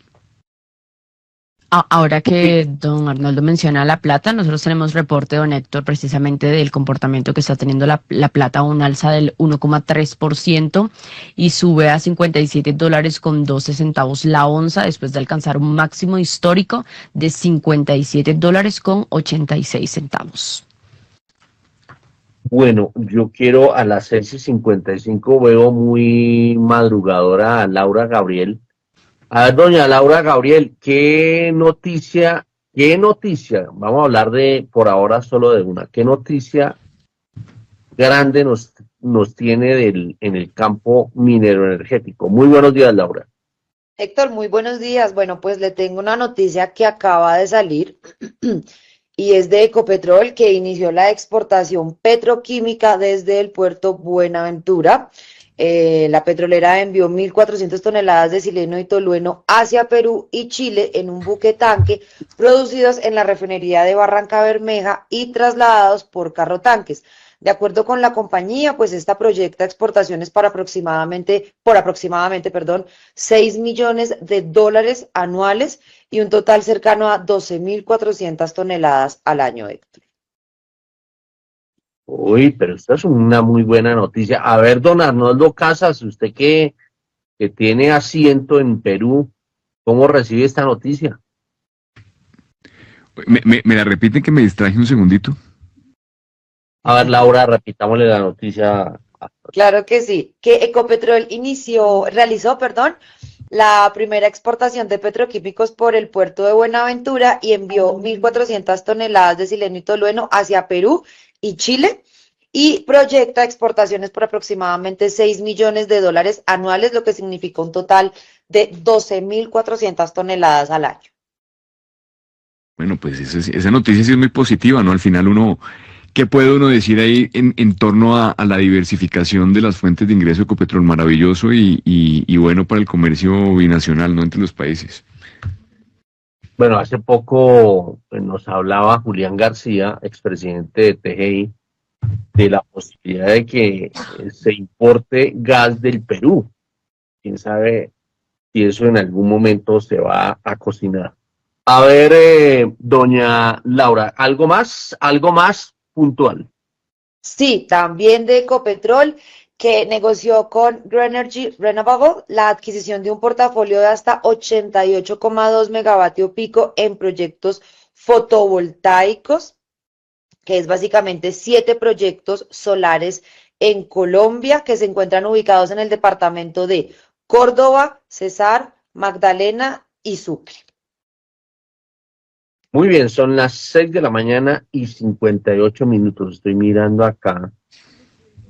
Ahora que don Arnoldo menciona la plata, nosotros tenemos reporte, don Héctor, precisamente del comportamiento que está teniendo la plata, un alza del 1,3% y sube a 57 dólares con 12 centavos la onza después de alcanzar un máximo histórico de 57 dólares con 86 centavos. Bueno, yo quiero a las 6:55, veo muy madrugadora a Laura Gabriel. A ver, doña Laura Gabriel, ¿qué noticia? Vamos a hablar por ahora solo de una. ¿Qué noticia grande nos tiene en el campo minero energético? Muy buenos días, Laura. Héctor, muy buenos días. Bueno, pues le tengo una noticia que acaba de salir y es de Ecopetrol, que inició la exportación petroquímica desde el puerto Buenaventura. La petrolera envió 1.400 toneladas de sileno y tolueno hacia Perú y Chile en un buque tanque producidos en la refinería de Barranca Bermeja y trasladados por carro tanques. De acuerdo con la compañía, pues esta proyecta exportaciones por aproximadamente, 6 millones de dólares anuales y un total cercano a 12.400 toneladas al año, Héctor. Uy, pero esta es una muy buena noticia. A ver, don Arnoldo Casas, usted que tiene asiento en Perú, ¿cómo recibe esta noticia? ¿Me la repiten que me distraje un segundito? A ver, Laura, repitámosle la noticia. Claro que sí, que Ecopetrol realizó la primera exportación de petroquímicos por el puerto de Buenaventura y envió 1.400 toneladas de sileno y tolueno hacia Perú y Chile y proyecta exportaciones por aproximadamente 6 millones de dólares anuales, lo que significa un total de 12.400 toneladas al año. Bueno, pues esa noticia sí es muy positiva, ¿no? Al final ¿qué puede uno decir ahí en torno a la diversificación de las fuentes de ingreso de Ecopetrol? Maravilloso y bueno para el comercio binacional, ¿no? Entre los países. Bueno, hace poco nos hablaba Julián García, expresidente de TGI, de la posibilidad de que se importe gas del Perú. Quién sabe si eso en algún momento se va a cocinar. A ver, doña Laura, ¿algo más puntual? Sí, también de Ecopetrol, que negoció con Greenergy Renovable la adquisición de un portafolio de hasta 88,2 megavatio pico en proyectos fotovoltaicos, que es básicamente 7 proyectos solares en Colombia que se encuentran ubicados en el departamento de Córdoba, Cesar, Magdalena y Sucre. Muy bien, son las 6:58 a.m. Estoy mirando acá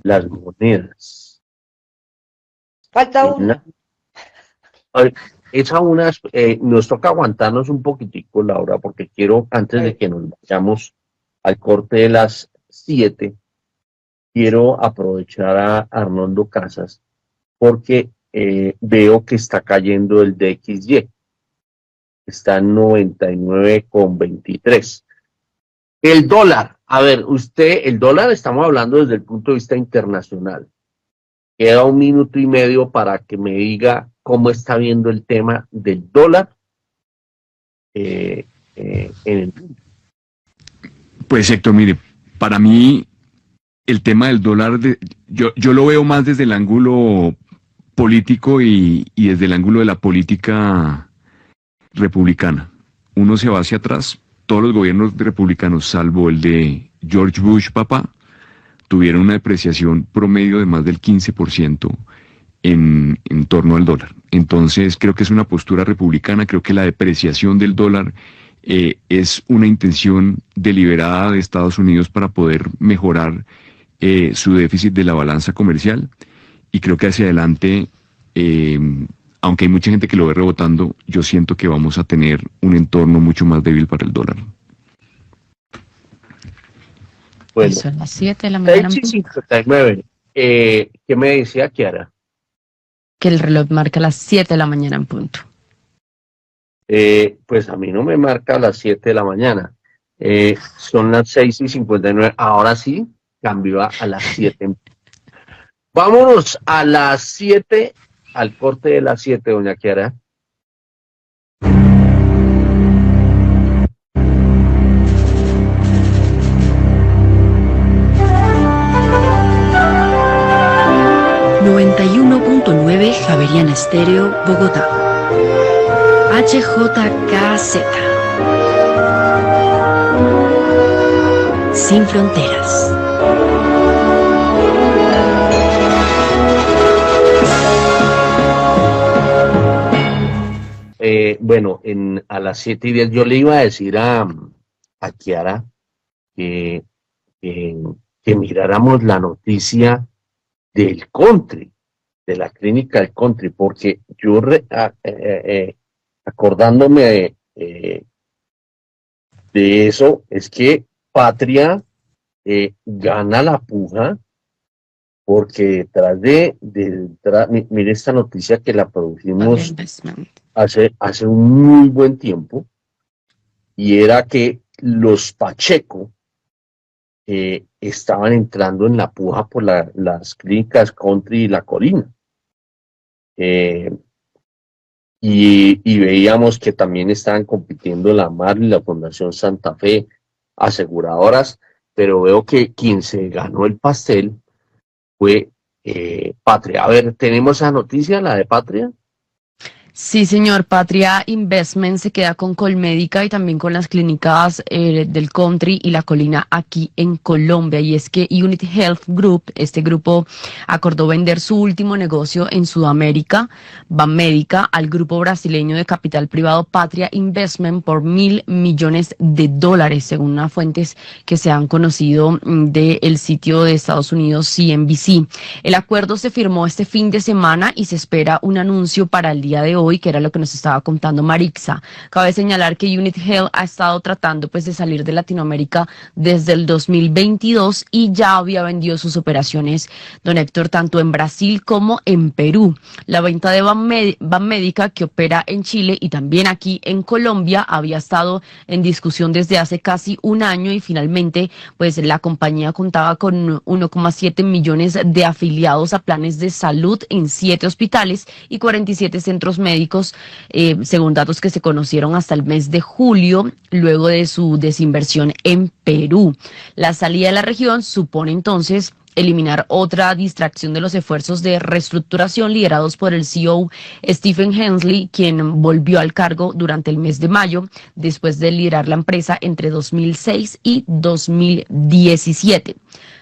las monedas. Falta una. Nos toca aguantarnos un poquitico, Laura, porque quiero, antes de que nos vayamos al corte de las 7, quiero aprovechar a Arnoldo Casas, porque veo que está cayendo el DXY. Está en 99,23. El dólar, a ver, el dólar estamos hablando desde el punto de vista internacional. Queda 1 minuto y medio para que me diga cómo está viendo el tema del dólar en el mundo. Pues Héctor, mire, para mí el tema del dólar, yo lo veo más desde el ángulo político y desde el ángulo de la política republicana. Uno se va hacia atrás, todos los gobiernos republicanos, salvo el de George Bush, papá, tuvieron una depreciación promedio de más del 15% en torno al dólar. Entonces creo que es una postura republicana, creo que la depreciación del dólar es una intención deliberada de Estados Unidos para poder mejorar su déficit de la balanza comercial, y creo que hacia adelante, aunque hay mucha gente que lo ve rebotando, yo siento que vamos a tener un entorno mucho más débil para el dólar. Bueno, son las 7 de la mañana. 6:59. ¿Qué me decía Kiara? Que el reloj marca las 7 de la mañana en punto. Pues a mí no me marca las 7 de la mañana. Son las 6:59. Ahora sí, cambió a las 7. Vámonos a las 7, al corte de las 7, doña Kiara. Javeriana Estéreo, Bogotá. HJKZ. Sin fronteras. Bueno, a las 7:10 yo le iba a decir a Kiara que miráramos la noticia del country, de la clínica del country, porque yo acordándome de eso, es que Patria gana la puja, porque detrás mire esta noticia que la produjimos hace un muy buen tiempo, y era que los Pacheco estaban entrando en la puja por las clínicas country y la Colina. Y veíamos que también estaban compitiendo la Marley y la Fundación Santa Fe, aseguradoras, pero veo que quien se ganó el pastel fue Patria. A ver, ¿tenemos esa noticia, la de Patria? Sí, señor. Patria Investment se queda con Colmédica y también con las clínicas del Country y la Colina aquí en Colombia. Y es que Unity Health Group, este grupo, acordó vender su último negocio en Sudamérica, Banmédica, al grupo brasileño de capital privado Patria Investment por $1.000 millones, según unas fuentes que se han conocido del sitio de Estados Unidos CNBC. El acuerdo se firmó este fin de semana y se espera un anuncio para el día de hoy, que era lo que nos estaba contando Marixa. Cabe señalar que Unity Health ha estado tratando de salir de Latinoamérica desde el 2022 y ya había vendido sus operaciones, don Héctor, tanto en Brasil como en Perú. La venta de Banmédica, que opera en Chile y también aquí en Colombia, había estado en discusión desde hace casi un año y finalmente pues la compañía contaba con 1,7 millones de afiliados a planes de salud en 7 hospitales y 47 centros médicos médicos, según datos que se conocieron hasta el mes de julio, luego de su desinversión en Perú. La salida de la región supone entonces eliminar otra distracción de los esfuerzos de reestructuración liderados por el CEO Stephen Hensley, quien volvió al cargo durante el mes de mayo, después de liderar la empresa entre 2006 y 2017.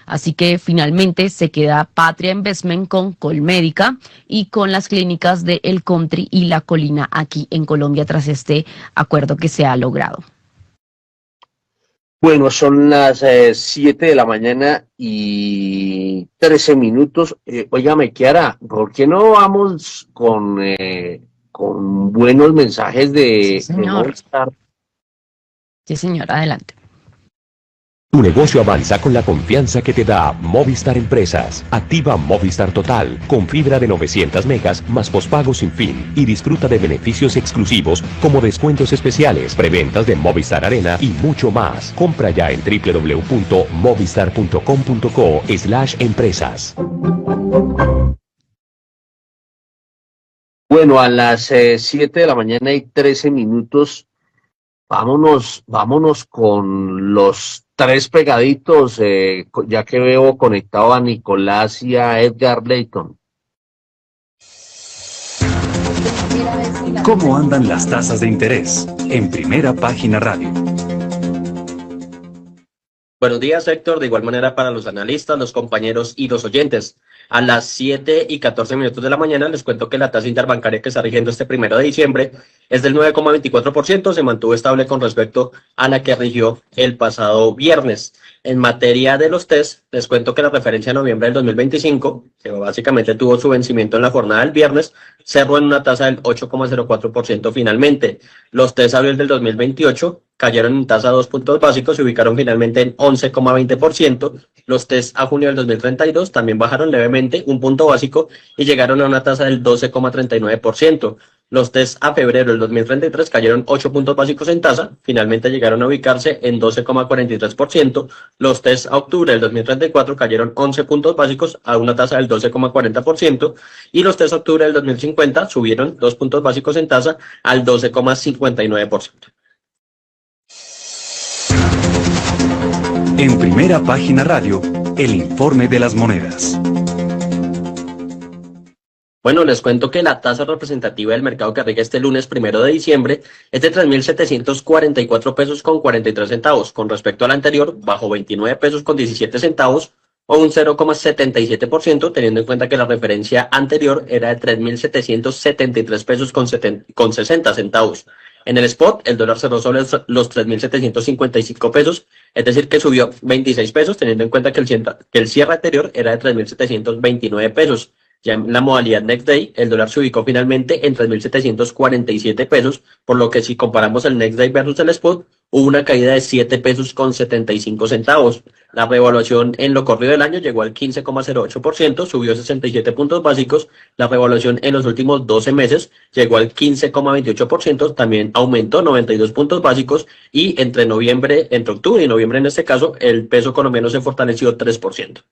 Así que finalmente se queda Patria Investment con Colmédica y con las clínicas de El Country y La Colina aquí en Colombia tras este acuerdo que se ha logrado. Bueno, son las 7 de la mañana y 13 minutos. Óigame, Kiara, ¿por qué no vamos con buenos mensajes de Movistar? Sí, señor, adelante. Tu negocio avanza con la confianza que te da Movistar Empresas. Activa Movistar Total con fibra de 900 megas más pospago sin fin y disfruta de beneficios exclusivos como descuentos especiales, preventas de Movistar Arena y mucho más. Compra ya en www.movistar.com.co/empresas. Bueno, a las 7 de la mañana y 13 minutos, vámonos con los tres pegaditos, ya que veo conectado a Nicolás y a Edgar Layton. ¿Cómo andan las tasas de interés? En Primera Página Radio. Buenos días, Héctor. De igual manera para los analistas, los compañeros y los oyentes. A las 7 y 14 minutos de la mañana les cuento que la tasa interbancaria que está rigiendo este 1 de diciembre es del 9,24%, se mantuvo estable con respecto a la que rigió el pasado viernes. En materia de los test, les cuento que la referencia de noviembre del 2025, que básicamente tuvo su vencimiento en la jornada del viernes, cerró en una tasa del 8,04% finalmente. Los test abril del 2028 cayeron en tasa 2 puntos básicos, se ubicaron finalmente en 11,20%. Los test a junio del 2032 también bajaron levemente un punto básico y llegaron a una tasa del 12,39%. Los test a febrero del 2033 cayeron 8 puntos básicos en tasa, finalmente llegaron a ubicarse en 12,43%. Los test a octubre del 2034 cayeron 11 puntos básicos a una tasa del 12,40%. Y los test a octubre del 2050 subieron 2 puntos básicos en tasa al 12,59%. En Primera Página Radio, el informe de las monedas. Bueno, les cuento que la tasa representativa del mercado que rige este lunes 1 de diciembre es de 3.744 pesos con 43 centavos. Con respecto al anterior, bajó 29 pesos con 17 centavos o un 0,77%, teniendo en cuenta que la referencia anterior era de 3.773 pesos con 60 centavos. En el spot, el dólar cerró sobre los 3.755 pesos, es decir, que subió 26 pesos, teniendo en cuenta que el cierre anterior era de 3.729 pesos. Ya en la modalidad Next Day, el dólar se ubicó finalmente en 3.747 pesos, por lo que si comparamos el Next Day versus el spot, hubo una caída de 7 pesos con 75 centavos. La revaluación en lo corrido del año llegó al 15,08%, subió 67 puntos básicos. La revaluación en los últimos 12 meses llegó al 15,28%, también aumentó 92 puntos básicos y entre octubre y noviembre en este caso, el peso colombiano se fortaleció 3%.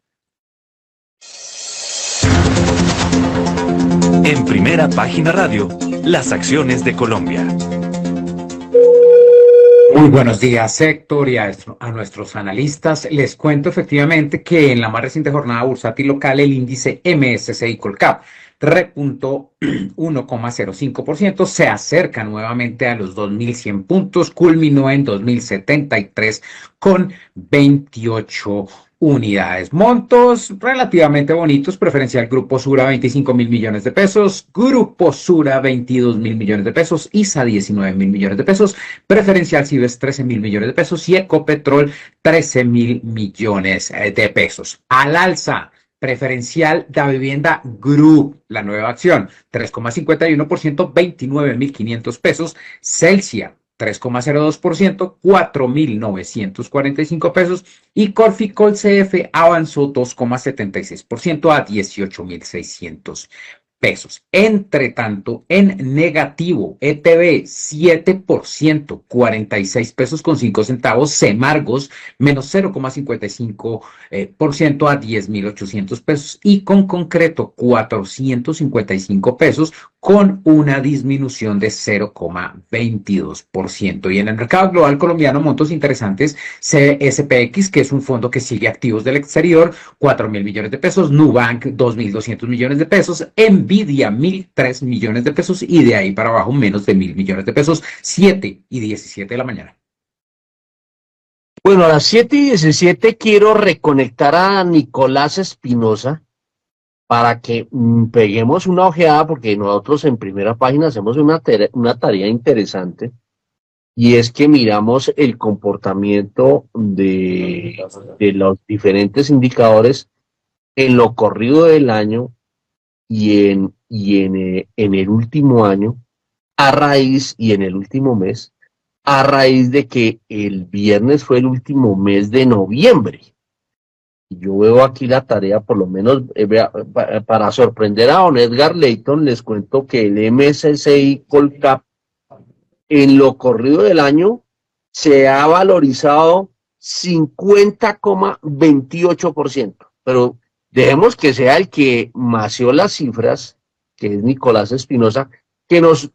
En Primera Página Radio, las acciones de Colombia. Muy buenos días, Héctor, y a nuestros analistas. Les cuento efectivamente que en la más reciente jornada bursátil local, el índice MSCI Colcap repuntó 1,05%, se acerca nuevamente a los 2.100 puntos, culminó en 2.073 con 28 unidades. Montos relativamente bonitos, preferencial Grupo Sura 25.000 millones de pesos, Grupo Sura 22.000 millones de pesos, ISA 19.000 millones de pesos, preferencial Cibes 13.000 millones de pesos y Ecopetrol 13.000 millones de pesos. Al alza, preferencial de vivienda Group, la nueva acción, 3,51%, 29.500 pesos, Celsia 3,02%, 4.945 pesos y Corficol CF avanzó 2,76% a 18.600 pesos. Entre tanto, en negativo, ETB 7%, 46 pesos con 5 centavos, Semargos menos 0,55% a 10.800 pesos y con concreto 455 pesos con una disminución de 0,22%. Y en el mercado global colombiano, montos interesantes, SPX, que es un fondo que sigue activos del exterior, 4.000 millones de pesos, Nubank, 2.200 millones de pesos, Nvidia, 1.003 millones de pesos, y de ahí para abajo, menos de 1.000 millones de pesos, 7:17 de la mañana. Bueno, a las 7:17 quiero reconectar a Nicolás Espinosa para que peguemos una ojeada, porque nosotros en Primera Página hacemos una tarea interesante, y es que miramos el comportamiento de los diferentes indicadores en lo corrido del año y en el último año, y en el último mes, a raíz de que el viernes fue el último mes de noviembre. Yo veo aquí la tarea, por lo menos, para sorprender a don Edgar Leighton, les cuento que el MSCI Colcap en lo corrido del año se ha valorizado 50,28%. Pero dejemos que sea el que mació las cifras, que es Nicolás Espinosa, que nos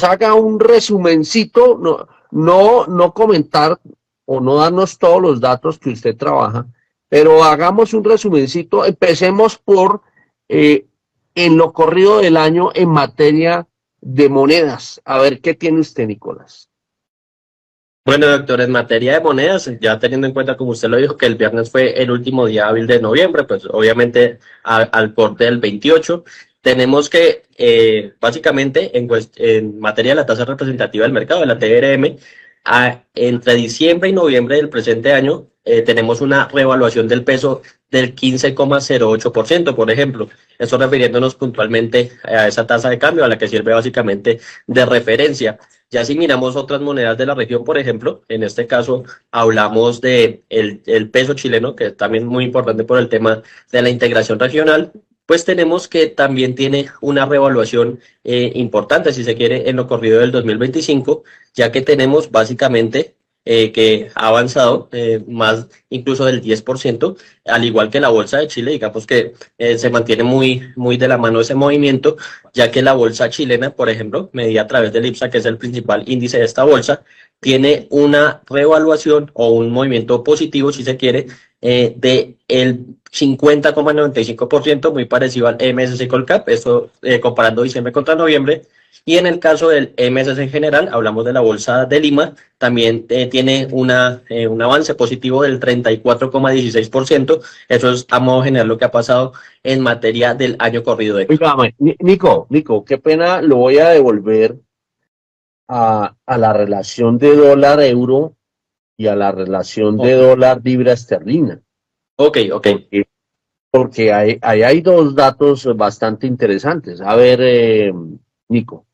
haga un resumencito, no comentar o no darnos todos los datos que usted trabaja, pero hagamos un resumencito. Empecemos por en lo corrido del año en materia de monedas. A ver, ¿qué tiene usted, Nicolás? Bueno, doctor, en materia de monedas, ya teniendo en cuenta, como usted lo dijo, que el viernes fue el último día hábil de noviembre, pues obviamente al corte del 28, tenemos que básicamente en materia de la tasa representativa del mercado, de la TRM, entre diciembre y noviembre del presente año, tenemos una revaluación del peso del 15,08%, por ejemplo. Eso refiriéndonos puntualmente a esa tasa de cambio, a la que sirve básicamente de referencia. Ya si miramos otras monedas de la región, por ejemplo, en este caso hablamos de el peso chileno, que es también muy importante por el tema de la integración regional, pues tenemos que también tiene una revaluación importante, si se quiere, en lo corrido del 2025, ya que tenemos básicamente que ha avanzado más incluso del 10%, al igual que la Bolsa de Chile. Digamos que se mantiene muy de la mano ese movimiento, ya que la bolsa chilena, por ejemplo, medida a través del IPSA, que es el principal índice de esta bolsa, tiene una revaluación o un movimiento positivo, si se quiere, de el 50,95%, muy parecido al MSCI Colcap, esto comparando diciembre contra noviembre. Y en el caso del MSCI en general, hablamos de la bolsa de Lima, también tiene un avance positivo del 34,16%. Eso es a modo general lo que ha pasado en materia del año corrido. Oígame, Nico, qué pena, lo voy a devolver a la relación de dólar-euro y a la relación de dólar-libra esterlina. Ok. Porque ahí hay dos datos bastante interesantes. A ver, Nico.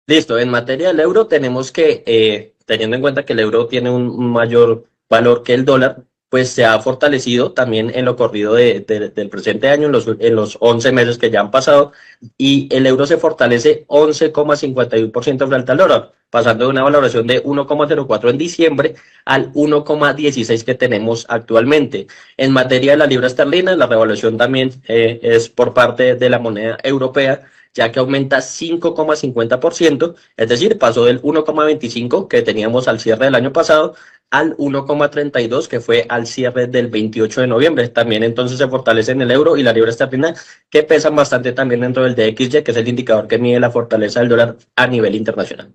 Listo, en materia del euro tenemos que, teniendo en cuenta que el euro tiene un mayor valor que el dólar, pues se ha fortalecido también en lo corrido del presente año, en los 11 meses que ya han pasado, y el euro se fortalece 11,51% frente al dólar, pasando de una valoración de 1,04 en diciembre al 1,16 que tenemos actualmente. En materia de la libra esterlina, la revaluación también es por parte de la moneda europea, ya que aumenta 5,50%, es decir, pasó del 1,25 que teníamos al cierre del año pasado al 1,32 que fue al cierre del 28 de noviembre. También entonces se fortalecen el euro y la libra esterlina, que pesan bastante también dentro del DXY, que es el indicador que mide la fortaleza del dólar a nivel internacional.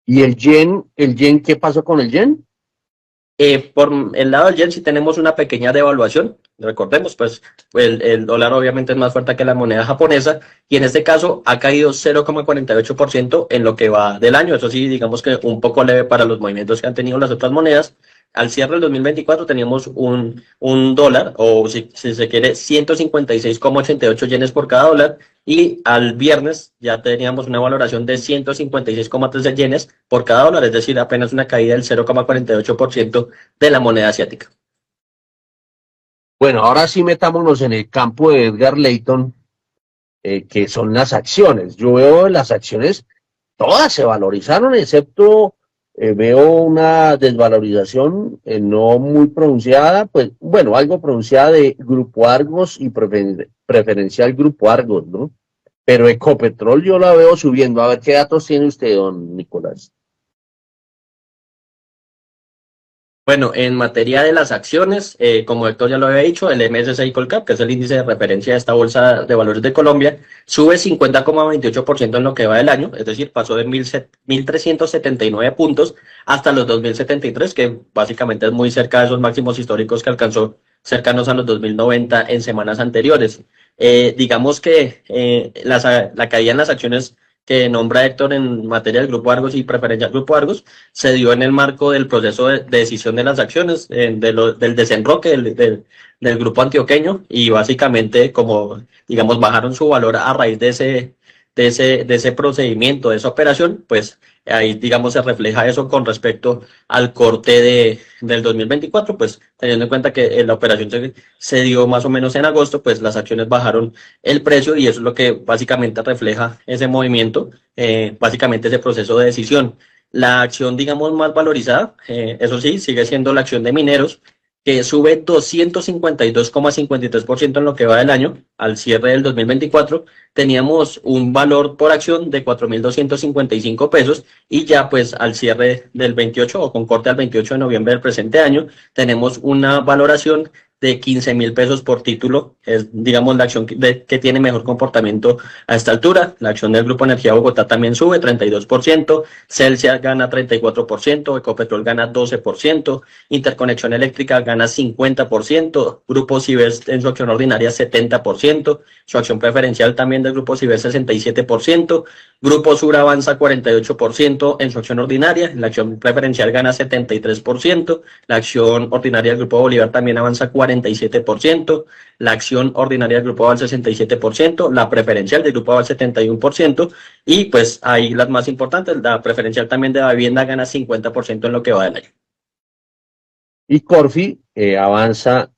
¿Y el yen, qué pasó con el yen? Por el lado del yen sí tenemos una pequeña devaluación. Recordemos, pues el dólar obviamente es más fuerte que la moneda japonesa, y en este caso ha caído 0,48% en lo que va del año. Eso sí, digamos que un poco leve para los movimientos que han tenido las otras monedas. Al cierre del 2024 teníamos un dólar, o si se quiere, 156,88 yenes por cada dólar, y al viernes ya teníamos una valoración de 156,13 yenes por cada dólar, es decir, apenas una caída del 0,48% de la moneda asiática. Bueno, ahora sí metámonos en el campo de Edgar Leighton, que son las acciones. Yo veo las acciones, todas se valorizaron, excepto veo una desvalorización no muy pronunciada, pues bueno, algo pronunciada de Grupo Argos y preferencial Grupo Argos, ¿no? pero Ecopetrol yo la veo subiendo. A ver qué datos tiene usted, don Nicolás. Bueno, en materia de las acciones, como Héctor ya lo había dicho, el MSCI Colcap, que es el índice de referencia de esta bolsa de valores de Colombia, sube 50,28% en lo que va del año, es decir, pasó de 1.379 puntos hasta los 2.073, que básicamente es muy cerca de esos máximos históricos que alcanzó cercanos a los 2.090 en semanas anteriores. Digamos que la caída en las acciones que nombra Héctor en materia del Grupo Argos y preferencial Grupo Argos, se dio en el marco del proceso de decisión de las acciones, del desenroque del Grupo Antioqueño, y básicamente, como digamos, bajaron su valor a raíz de ese procedimiento, de esa operación, pues ahí digamos se refleja eso con respecto al corte del 2024, pues teniendo en cuenta que la operación se dio más o menos en agosto, pues las acciones bajaron el precio y eso es lo que básicamente refleja ese movimiento, básicamente ese proceso de decisión. La acción, digamos, más valorizada, eso sí, sigue siendo la acción de Mineros, que sube 252,53% en lo que va del año. Al cierre del 2024 teníamos un valor por acción de 4.255 pesos y ya pues al cierre del 28 o con corte al 28 de noviembre del presente año tenemos una valoración de 15.000 pesos por título. Es, digamos, la acción que tiene mejor comportamiento a esta altura. La acción del Grupo Energía Bogotá también sube 32%, Celsia gana 34%, Ecopetrol gana 12%, Interconexión Eléctrica gana 50%, Grupo Cibers en su acción ordinaria 70%, su acción preferencial también del Grupo Cibers 67%, Grupo Sur avanza 48% en su acción ordinaria, la acción preferencial gana 73%, la acción ordinaria del Grupo Bolívar también avanza 47%, la acción ordinaria del Grupo Aval 67%, la preferencial del Grupo Aval 71%, y pues ahí las más importantes, la preferencial también de la vivienda gana 50% en lo que va del año. Y Corfi avanza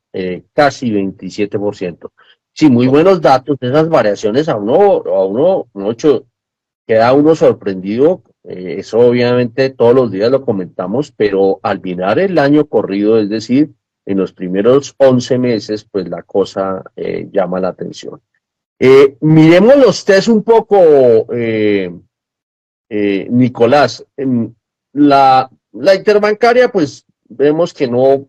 casi 27%. Sí, muy buenos datos, esas variaciones a uno queda uno sorprendido. Eso obviamente todos los días lo comentamos, pero al mirar el año corrido, es decir, en los primeros 11 meses, pues la cosa llama la atención. Miremos los test un poco, Nicolás. La interbancaria, pues vemos que no,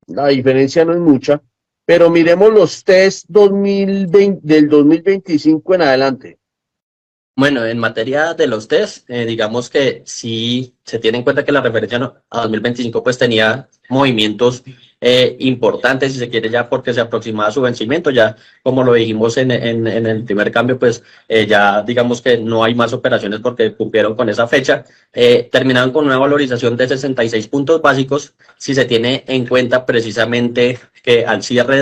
la diferencia no es mucha, pero miremos los test 2020, del 2025 en adelante. Bueno, en materia de los test, digamos que sí se tiene en cuenta que la referencia a 2025 pues tenía movimientos importantes, si se quiere, ya porque se aproximaba su vencimiento, ya como lo dijimos en el primer cambio, pues ya digamos que no hay más operaciones porque cumplieron con esa fecha, terminaron con una valorización de 66 puntos básicos, si se tiene en cuenta precisamente que al cierre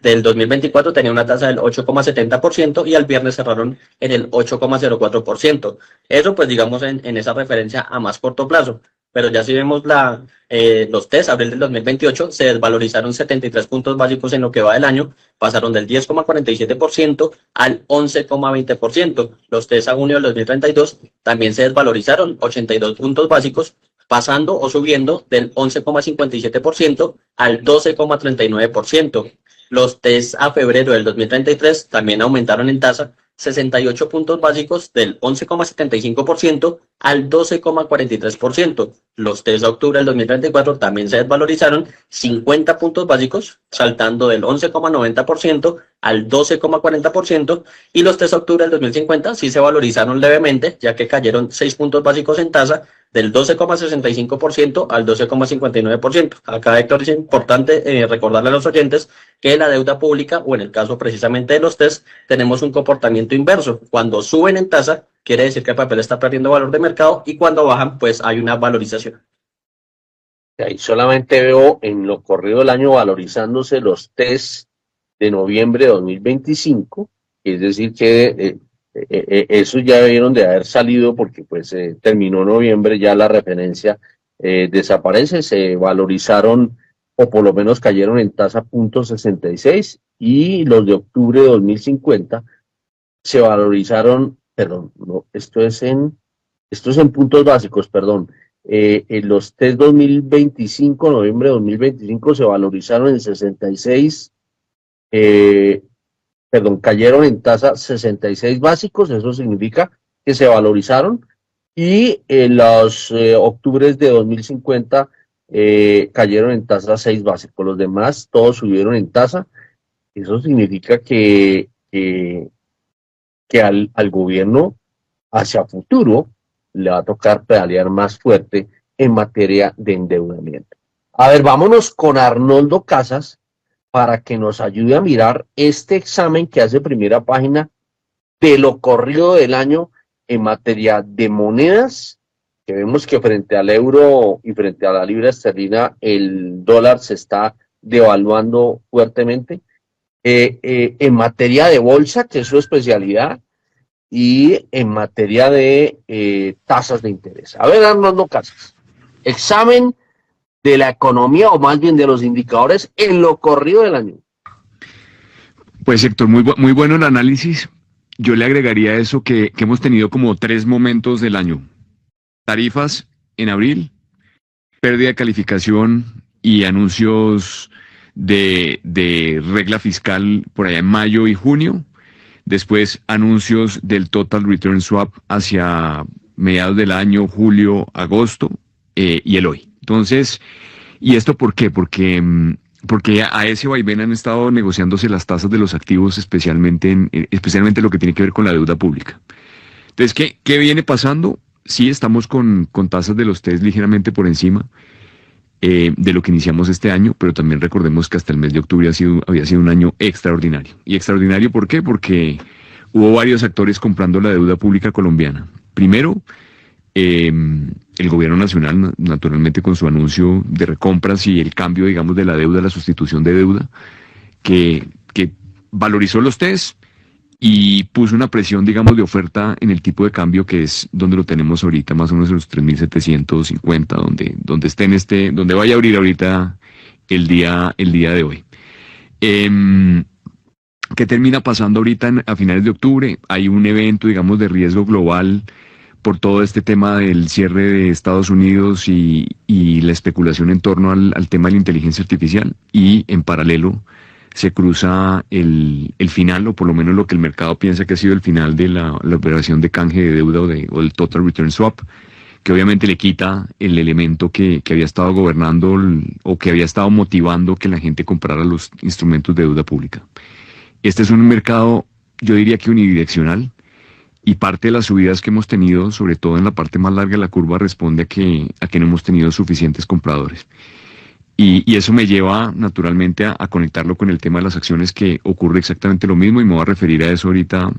del 2024 tenía una tasa del 8,70% y al viernes cerraron en el 8,04%. Eso pues digamos en esa referencia a más corto plazo. Pero ya si vemos los test, abril del 2028, se desvalorizaron 73 puntos básicos en lo que va del año, pasaron del 10,47% al 11,20%. Los test a junio del 2032 también se desvalorizaron 82 puntos básicos, pasando o subiendo del 11,57% al 12,39%. Los test a febrero del 2033 también aumentaron en tasa 68 puntos básicos del 11,75% al 12,43%. Los test de octubre del 2034 también se desvalorizaron 50 puntos básicos, saltando del 11,90% al 12,40%, y los test de octubre del 2050 sí se valorizaron levemente, ya que cayeron 6 puntos básicos en tasa, del 12,65% al 12,59%. Acá, Héctor, es importante recordarle a los oyentes que la deuda pública, o en el caso precisamente de los test, tenemos un comportamiento inverso. Cuando suben en tasa, quiere decir que el papel está perdiendo valor de mercado, y cuando bajan, pues hay una valorización. Ahí solamente veo en lo corrido del año valorizándose los test de noviembre de 2025, es decir que esos ya debieron de haber salido porque pues terminó noviembre, ya la referencia desaparece, se valorizaron o por lo menos cayeron en tasa .66, y los de octubre de 2050 se valorizaron, perdón, no, esto es en puntos básicos, perdón. En los test 2025, noviembre de 2025, se valorizaron en 66, cayeron en tasa 66 básicos, eso significa que se valorizaron, y en los octubres de 2050 cayeron en tasa 6 básicos, los demás todos subieron en tasa. Eso significa que al gobierno hacia futuro le va a tocar pedalear más fuerte en materia de endeudamiento. A ver, vámonos con Arnoldo Casas para que nos ayude a mirar este examen que hace Primera Página de lo corrido del año en materia de monedas, que vemos que frente al euro y frente a la libra esterlina el dólar se está devaluando fuertemente, en materia de bolsa, que es su especialidad, y en materia de tasas de interés. A ver, Arnoldo Casas, examen de la economía, o más bien de los indicadores en lo corrido del año. Pues Héctor, muy bueno el análisis. Yo le agregaría a eso que hemos tenido como 3 momentos del año. Tarifas en abril, pérdida de calificación y anuncios de regla fiscal por allá en mayo y junio. Después anuncios del Total Return Swap hacia mediados del año, julio, agosto, y el hoy. Entonces, ¿y esto por qué? Porque a ese vaivén han estado negociándose las tasas de los activos, especialmente lo que tiene que ver con la deuda pública. Entonces, ¿qué viene pasando? Sí, estamos con tasas de los TES ligeramente por encima de lo que iniciamos este año, pero también recordemos que hasta el mes de octubre había sido un año extraordinario. ¿Y extraordinario por qué? Porque hubo varios actores comprando la deuda pública colombiana. Primero, el gobierno nacional, naturalmente, con su anuncio de recompras y el cambio, digamos, de la deuda, la sustitución de deuda, que valorizó los TES y puso una presión, digamos, de oferta en el tipo de cambio, que es donde lo tenemos ahorita, más o menos en los 3.750, donde vaya a abrir ahorita el día de hoy. ¿Qué termina pasando ahorita a finales de octubre? Hay un evento, digamos, de riesgo global por todo este tema del cierre de Estados Unidos y la especulación en torno al tema de la inteligencia artificial, y en paralelo se cruza el final, o por lo menos lo que el mercado piensa que ha sido el final de la operación de canje de deuda o el Total Return Swap, que obviamente le quita el elemento que había estado gobernando o que había estado motivando que la gente comprara los instrumentos de deuda pública. Este es un mercado, yo diría que unidireccional, y parte de las subidas que hemos tenido, sobre todo en la parte más larga de la curva, responde a que no hemos tenido suficientes compradores. Y eso me lleva naturalmente a conectarlo con el tema de las acciones, que ocurre exactamente lo mismo, y me voy a referir a eso ahorita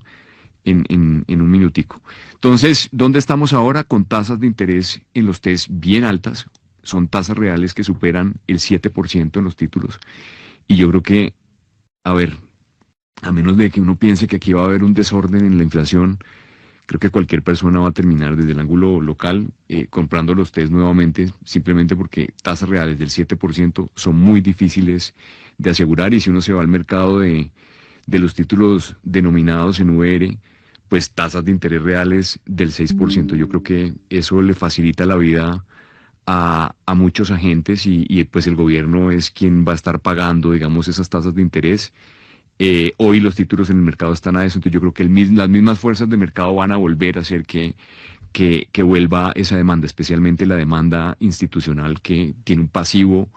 en un minutico. Entonces, ¿dónde estamos ahora? Con tasas de interés en los TES bien altas. Son tasas reales que superan el 7% en los títulos. Y yo creo que, a ver, a menos de que uno piense que aquí va a haber un desorden en la inflación, creo que cualquier persona va a terminar desde el ángulo local comprando los TES nuevamente, simplemente porque tasas reales del 7% son muy difíciles de asegurar, y si uno se va al mercado de los títulos denominados en VR, pues tasas de interés reales del 6%. Yo creo que eso le facilita la vida a muchos agentes, y pues el gobierno es quien va a estar pagando, digamos, esas tasas de interés. Hoy los títulos en el mercado están a eso, entonces yo creo que las mismas fuerzas de mercado van a volver a hacer que vuelva esa demanda, especialmente la demanda institucional, que tiene un pasivo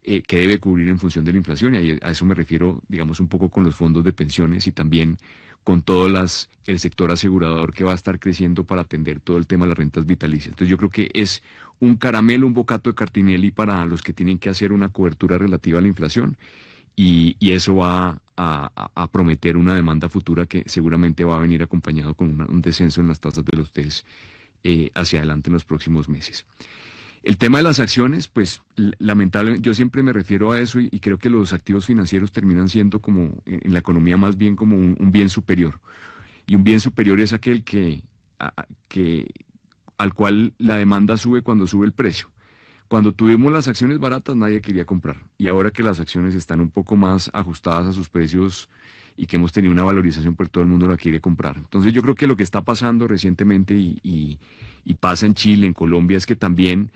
que debe cubrir en función de la inflación, y a eso me refiero, digamos, un poco con los fondos de pensiones y también con todo el sector asegurador, que va a estar creciendo para atender todo el tema de las rentas vitalicias. Entonces yo creo que es un caramelo, un bocato de Cartinelli para los que tienen que hacer una cobertura relativa a la inflación, y eso va a prometer una demanda futura que seguramente va a venir acompañado con un descenso en las tasas de los TES hacia adelante en los próximos meses. El tema de las acciones, pues lamentablemente yo siempre me refiero a eso, y creo que los activos financieros terminan siendo, como en la economía, más bien como un bien superior. Y un bien superior es aquel al cual la demanda sube cuando sube el precio. Cuando tuvimos las acciones baratas, nadie quería comprar, y ahora que las acciones están un poco más ajustadas a sus precios y que hemos tenido una valorización, por todo el mundo la quiere comprar. Entonces yo creo que lo que está pasando recientemente y pasa en Chile, en Colombia, es que también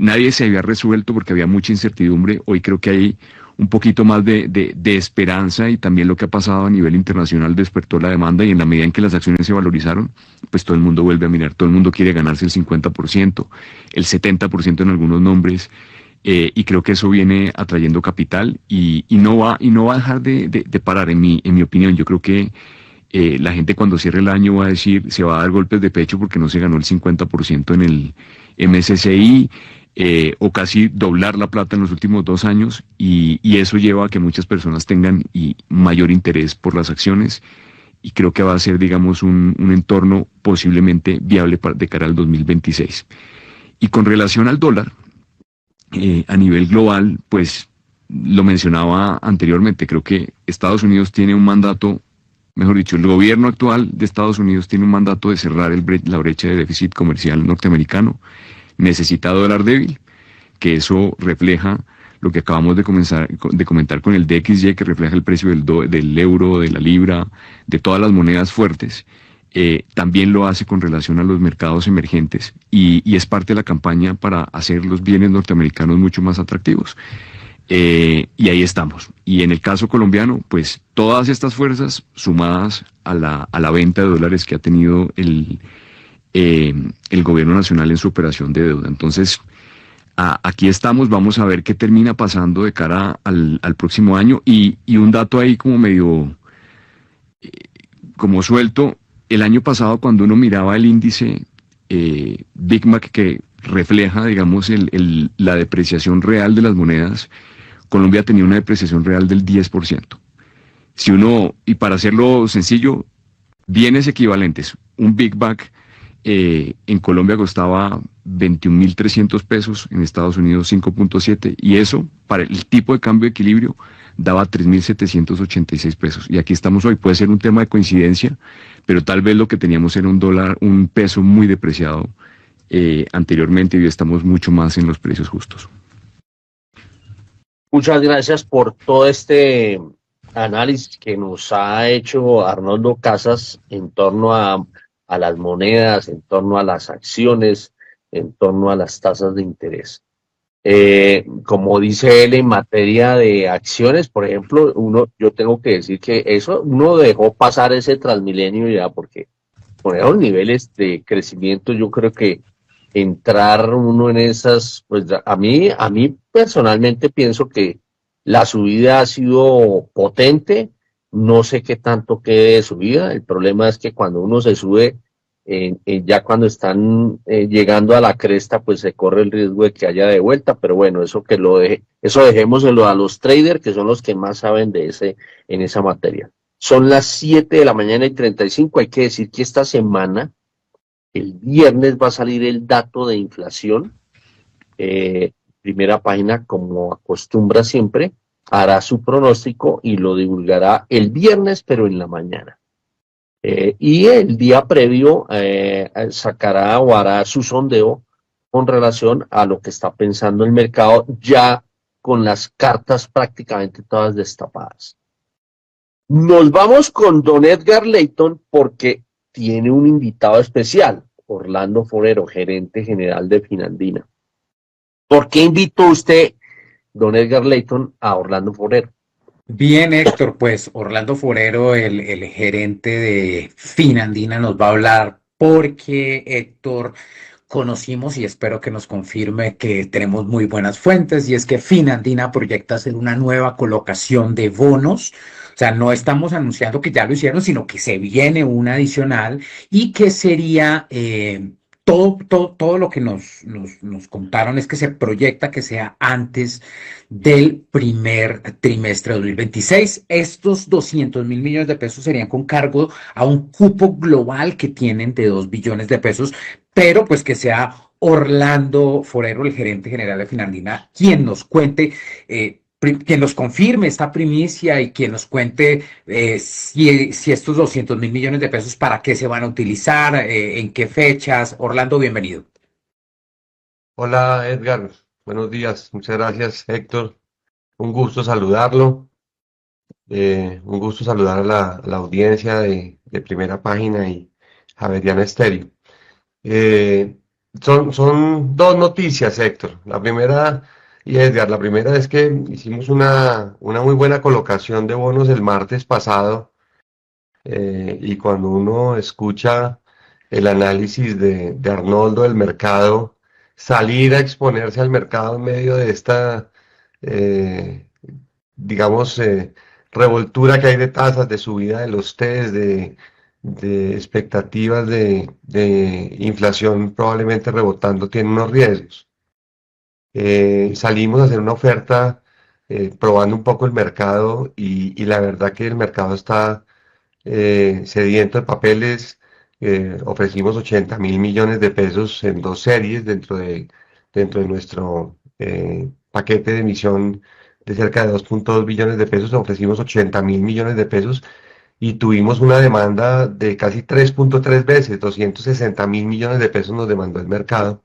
nadie se había resuelto porque había mucha incertidumbre. Hoy creo que hay un poquito más de esperanza, y también lo que ha pasado a nivel internacional despertó la demanda, y en la medida en que las acciones se valorizaron, pues todo el mundo vuelve a mirar, todo el mundo quiere ganarse el 50%, el 70% en algunos nombres, y creo que eso viene atrayendo capital y no va a dejar de parar, en mi opinión. Yo creo que la gente cuando cierre el año va a decir, se va a dar golpes de pecho porque no se ganó el 50% en el MSCI, o casi doblar la plata en los últimos 2 años, y eso lleva a que muchas personas tengan mayor interés por las acciones, y creo que va a ser, digamos, un entorno posiblemente viable de cara al 2026. Y con relación al dólar, a nivel global, pues lo mencionaba anteriormente, creo que Estados Unidos tiene un mandato, mejor dicho, el gobierno actual de Estados Unidos tiene un mandato de cerrar la brecha de déficit comercial norteamericano. Necesita dólar débil, que eso refleja lo que acabamos de comentar con el DXY, que refleja el precio del euro, de la libra, de todas las monedas fuertes. También lo hace con relación a los mercados emergentes, y es parte de la campaña para hacer los bienes norteamericanos mucho más atractivos. Y ahí estamos. Y en el caso colombiano, pues todas estas fuerzas sumadas a la venta de dólares que ha tenido el gobierno nacional en su operación de deuda. Entonces, aquí estamos, vamos a ver qué termina pasando de cara al próximo año. Y un dato ahí como medio, como suelto, el año pasado cuando uno miraba el índice Big Mac, que refleja, digamos, la depreciación real de las monedas, Colombia tenía una depreciación real del 10%. Y para hacerlo sencillo, bienes equivalentes, un Big Mac en Colombia costaba 21.300 pesos, en Estados Unidos 5.7, y eso, para el tipo de cambio de equilibrio, daba 3.786 pesos. Y aquí estamos hoy. Puede ser un tema de coincidencia, pero tal vez lo que teníamos era un peso muy depreciado anteriormente, y hoy estamos mucho más en los precios justos. Muchas gracias por todo este análisis que nos ha hecho Arnoldo Casas en torno a las monedas, en torno a las acciones, en torno a las tasas de interés. Como dice él, en materia de acciones, por ejemplo, yo tengo que decir que uno dejó pasar ese Transmilenio ya, porque con esos niveles de crecimiento, yo creo que entrar uno en esas, pues a mí personalmente pienso que la subida ha sido potente. No sé qué tanto quede de subida. El problema es que cuando uno se sube, ya cuando están llegando a la cresta, pues se corre el riesgo de que haya de vuelta. Pero bueno, eso dejémoselo a los traders, que son los que más saben en esa materia. Son las 7 de la mañana y 35. Hay que decir que esta semana, el viernes, va a salir el dato de inflación. Primera página, como acostumbra siempre, hará su pronóstico y lo divulgará el viernes, pero en la mañana. Y el día previo sacará o hará su sondeo con relación a lo que está pensando el mercado, ya con las cartas prácticamente todas destapadas. Nos vamos con don Edgar Leyton porque tiene un invitado especial, Orlando Forero, gerente general de Finandina. ¿Por qué invitó usted, don Edgar Leyton, a Orlando Forero? Bien, Héctor, pues Orlando Forero, el gerente de Finandina, nos va a hablar porque, Héctor, conocimos y espero que nos confirme que tenemos muy buenas fuentes, y es que Finandina proyecta hacer una nueva colocación de bonos. O sea, no estamos anunciando que ya lo hicieron, sino que se viene una adicional, y que sería todo lo que nos contaron es que se proyecta que sea antes del primer trimestre de 2026. Estos 200.000 millones de pesos serían con cargo a un cupo global que tienen de 2 billones de pesos, pero pues que sea Orlando Forero, el gerente general de Finandina, quien nos cuente, quien nos confirme esta primicia y quien nos cuente si estos 200.000 millones de pesos, para qué se van a utilizar, en qué fechas. Orlando, bienvenido. Hola Edgar, buenos días, muchas gracias Héctor, un gusto saludarlo, un gusto saludar a la audiencia de Primera Página y Javeriana Estéreo. Son dos noticias, Héctor. La primera Y Edgar, la primera es que hicimos una muy buena colocación de bonos el martes pasado, y cuando uno escucha el análisis de Arnoldo del mercado, salir a exponerse al mercado en medio de esta, eh, digamos, revoltura que hay de tasas, de subida de los TES, de expectativas de inflación probablemente rebotando, tiene unos riesgos. Salimos a hacer una oferta probando un poco el mercado y la verdad que el mercado está sediento de papeles. Ofrecimos 80.000 millones de pesos en dos series dentro de nuestro paquete de emisión de cerca de 2.2 billones de pesos. Ofrecimos 80.000 millones de pesos y tuvimos una demanda de casi 3.3 veces, 260.000 millones de pesos nos demandó el mercado.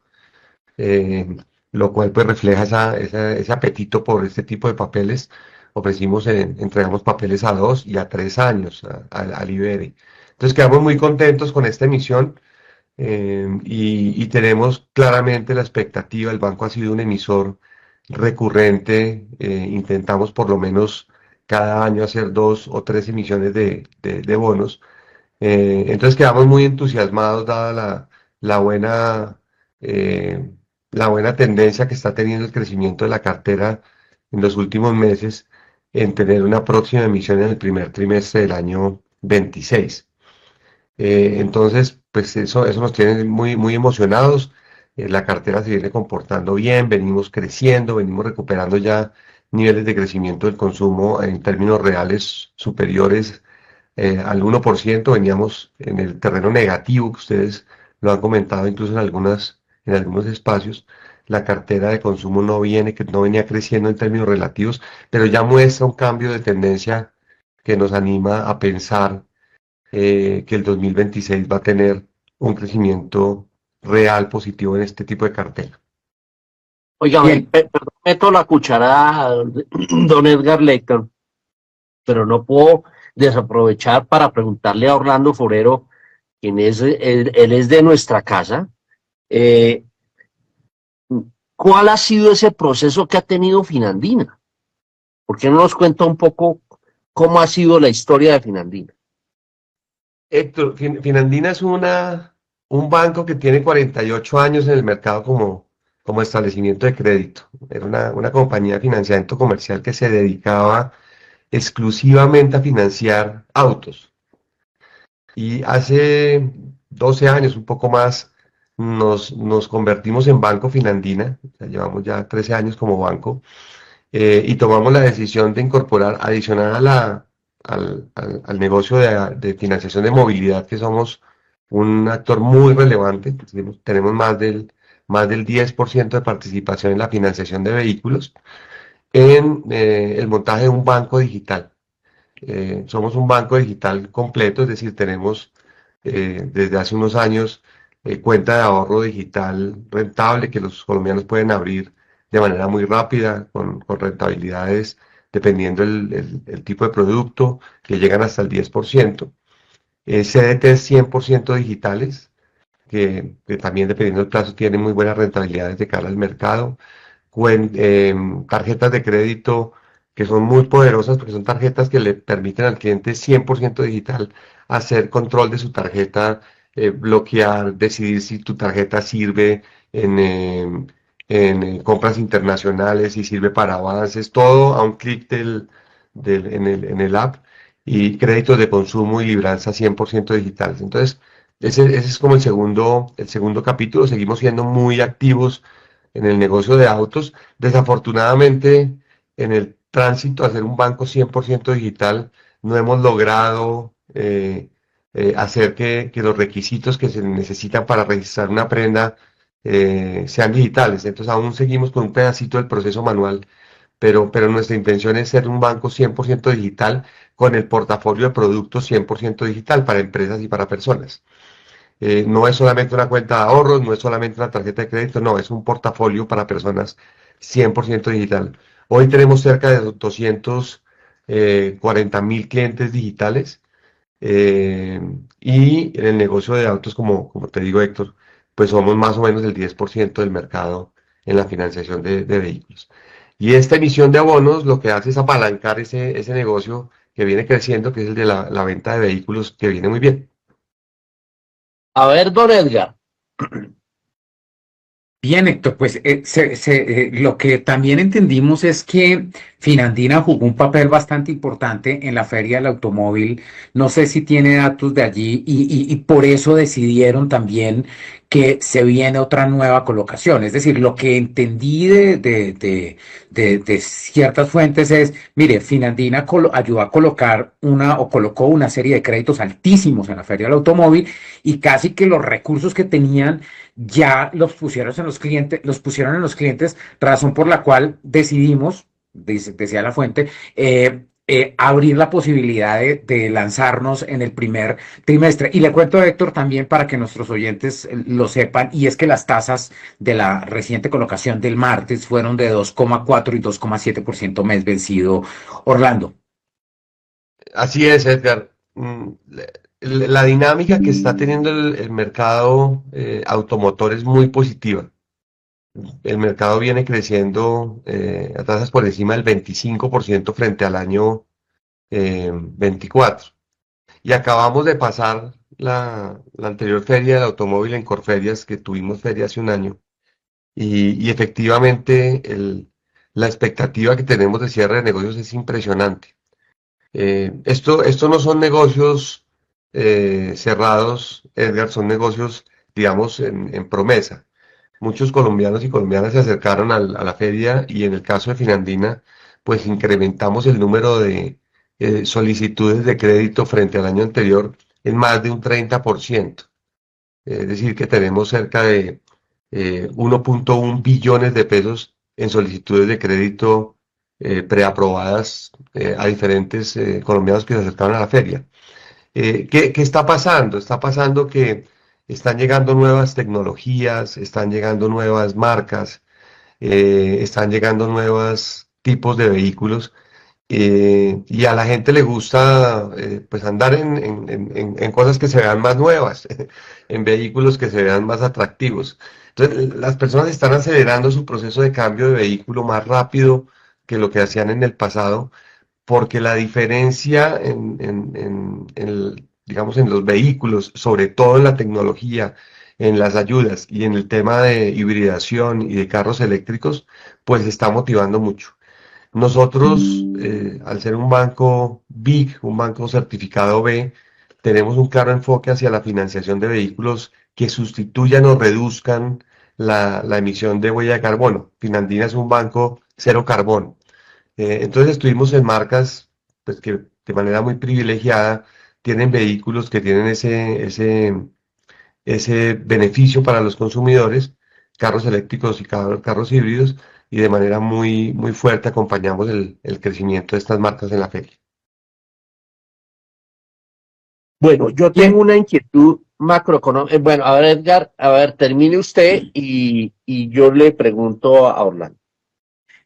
Lo cual pues refleja ese apetito por este tipo de papeles. Entregamos papeles a 2 y a 3 años al IBERI. Entonces quedamos muy contentos con esta emisión, y tenemos claramente la expectativa. El banco ha sido un emisor recurrente, intentamos por lo menos cada año hacer 2 o 3 emisiones de bonos. Entonces quedamos muy entusiasmados dada la buena, eh, la buena tendencia que está teniendo el crecimiento de la cartera en los últimos meses, en tener una próxima emisión en el primer trimestre del año 26. Entonces, pues eso nos tiene muy, muy emocionados. La cartera se viene comportando bien, venimos creciendo, venimos recuperando ya niveles de crecimiento del consumo en términos reales superiores al 1%. Veníamos en el terreno negativo, que ustedes lo han comentado incluso en algunos espacios. La cartera de consumo no venía creciendo en términos relativos, pero ya muestra un cambio de tendencia que nos anima a pensar que el 2026 va a tener un crecimiento real positivo en este tipo de cartera. Oiga, Bien. perdón, meto la cucharada, don Edgar Lecter, pero no puedo desaprovechar para preguntarle a Orlando Forero, quien es, él es de nuestra casa, ¿cuál ha sido ese proceso que ha tenido Finandina? ¿Por qué no nos cuenta un poco cómo ha sido la historia de Finandina? Héctor, Finandina es un banco que tiene 48 años en el mercado como establecimiento de crédito. Era una compañía de financiamiento comercial que se dedicaba exclusivamente a financiar autos. Y hace 12 años, un poco más, nos convertimos en Banco Finandina. O sea, llevamos ya 13 años como banco, y tomamos la decisión de incorporar, adicional al negocio de financiación de movilidad, que somos un actor muy relevante. Tenemos más del 10% de participación en la financiación de vehículos, en el montaje de un banco digital. Somos un banco digital completo, es decir, tenemos desde hace unos años cuenta de ahorro digital rentable que los colombianos pueden abrir de manera muy rápida, con rentabilidades dependiendo el tipo de producto, que llegan hasta el 10%. CDTs 100% digitales, que también dependiendo del plazo tienen muy buenas rentabilidades de cara al mercado. Tarjetas de crédito que son muy poderosas porque son tarjetas que le permiten al cliente 100% digital hacer control de su tarjeta, bloquear, decidir si tu tarjeta sirve en compras internacionales, si sirve para avances, todo a un clic en el app, y créditos de consumo y libranza 100% digitales. Entonces, ese es como el segundo capítulo. Seguimos siendo muy activos en el negocio de autos. Desafortunadamente, en el tránsito a ser un banco 100% digital, no hemos logrado hacer que los requisitos que se necesitan para registrar una prenda sean digitales. Entonces, aún seguimos con un pedacito del proceso manual, pero nuestra intención es ser un banco 100% digital, con el portafolio de productos 100% digital para empresas y para personas. No es solamente una cuenta de ahorros, no es solamente una tarjeta de crédito, no, es un portafolio para personas 100% digital. Hoy tenemos cerca de 240.000 clientes digitales, y en el negocio de autos, como te digo, Héctor, pues somos más o menos el 10% del mercado en la financiación de vehículos. Y esta emisión de abonos lo que hace es apalancar ese negocio que viene creciendo, que es el de la venta de vehículos, que viene muy bien. A ver, don Edgar. Bien, Héctor, pues lo que también entendimos es que Finandina jugó un papel bastante importante en la Feria del Automóvil. No sé si tiene datos de allí y por eso decidieron también que se viene otra nueva colocación. Es decir, lo que entendí de ciertas fuentes es, mire, Finandina ayudó a colocar colocó una serie de créditos altísimos en la Feria del Automóvil y casi que los recursos que tenían ya los pusieron en los clientes, razón por la cual decidimos, decía la fuente, abrir la posibilidad de lanzarnos en el primer trimestre. Y le cuento, Héctor, también para que nuestros oyentes lo sepan, y es que las tasas de la reciente colocación del martes fueron de 2,4 y 2,7% mes vencido. Orlando. Así es, Edgar. La dinámica que está teniendo el mercado automotor es muy positiva. El mercado viene creciendo a tasas por encima del 25% frente al año 24. Y acabamos de pasar la anterior feria del automóvil en Corferias, que tuvimos feria hace un año. Y efectivamente la expectativa que tenemos de cierre de negocios es impresionante. Esto no son negocios cerrados, Edgar, son negocios, digamos, en promesa. Muchos colombianos y colombianas se acercaron a la feria y en el caso de Finandina, pues incrementamos el número de solicitudes de crédito frente al año anterior en más de un 30%. Es decir, que tenemos cerca de 1.1 billones de pesos en solicitudes de crédito preaprobadas a diferentes colombianos que se acercaron a la feria. ¿Qué está pasando? Está pasando que están llegando nuevas tecnologías, están llegando nuevas marcas, están llegando nuevos tipos de vehículos y a la gente le gusta pues andar en cosas que se vean más nuevas, en vehículos que se vean más atractivos. Entonces, las personas están acelerando su proceso de cambio de vehículo más rápido que lo que hacían en el pasado porque la diferencia digamos, en los vehículos, sobre todo en la tecnología, en las ayudas y en el tema de hibridación y de carros eléctricos, pues está motivando mucho. Nosotros, al ser un banco BIC, un banco certificado B, tenemos un claro enfoque hacia la financiación de vehículos que sustituyan o reduzcan la emisión de huella de carbono. Finandina es un banco cero carbono. Entonces estuvimos en marcas pues, que de manera muy privilegiada tienen vehículos que tienen ese beneficio para los consumidores, carros eléctricos y carros híbridos, y de manera muy, muy fuerte acompañamos el crecimiento de estas marcas en la feria. Bueno, yo tengo una inquietud macroeconómica. Bueno, a ver, Edgar, a ver, termine usted y yo le pregunto a Orlando.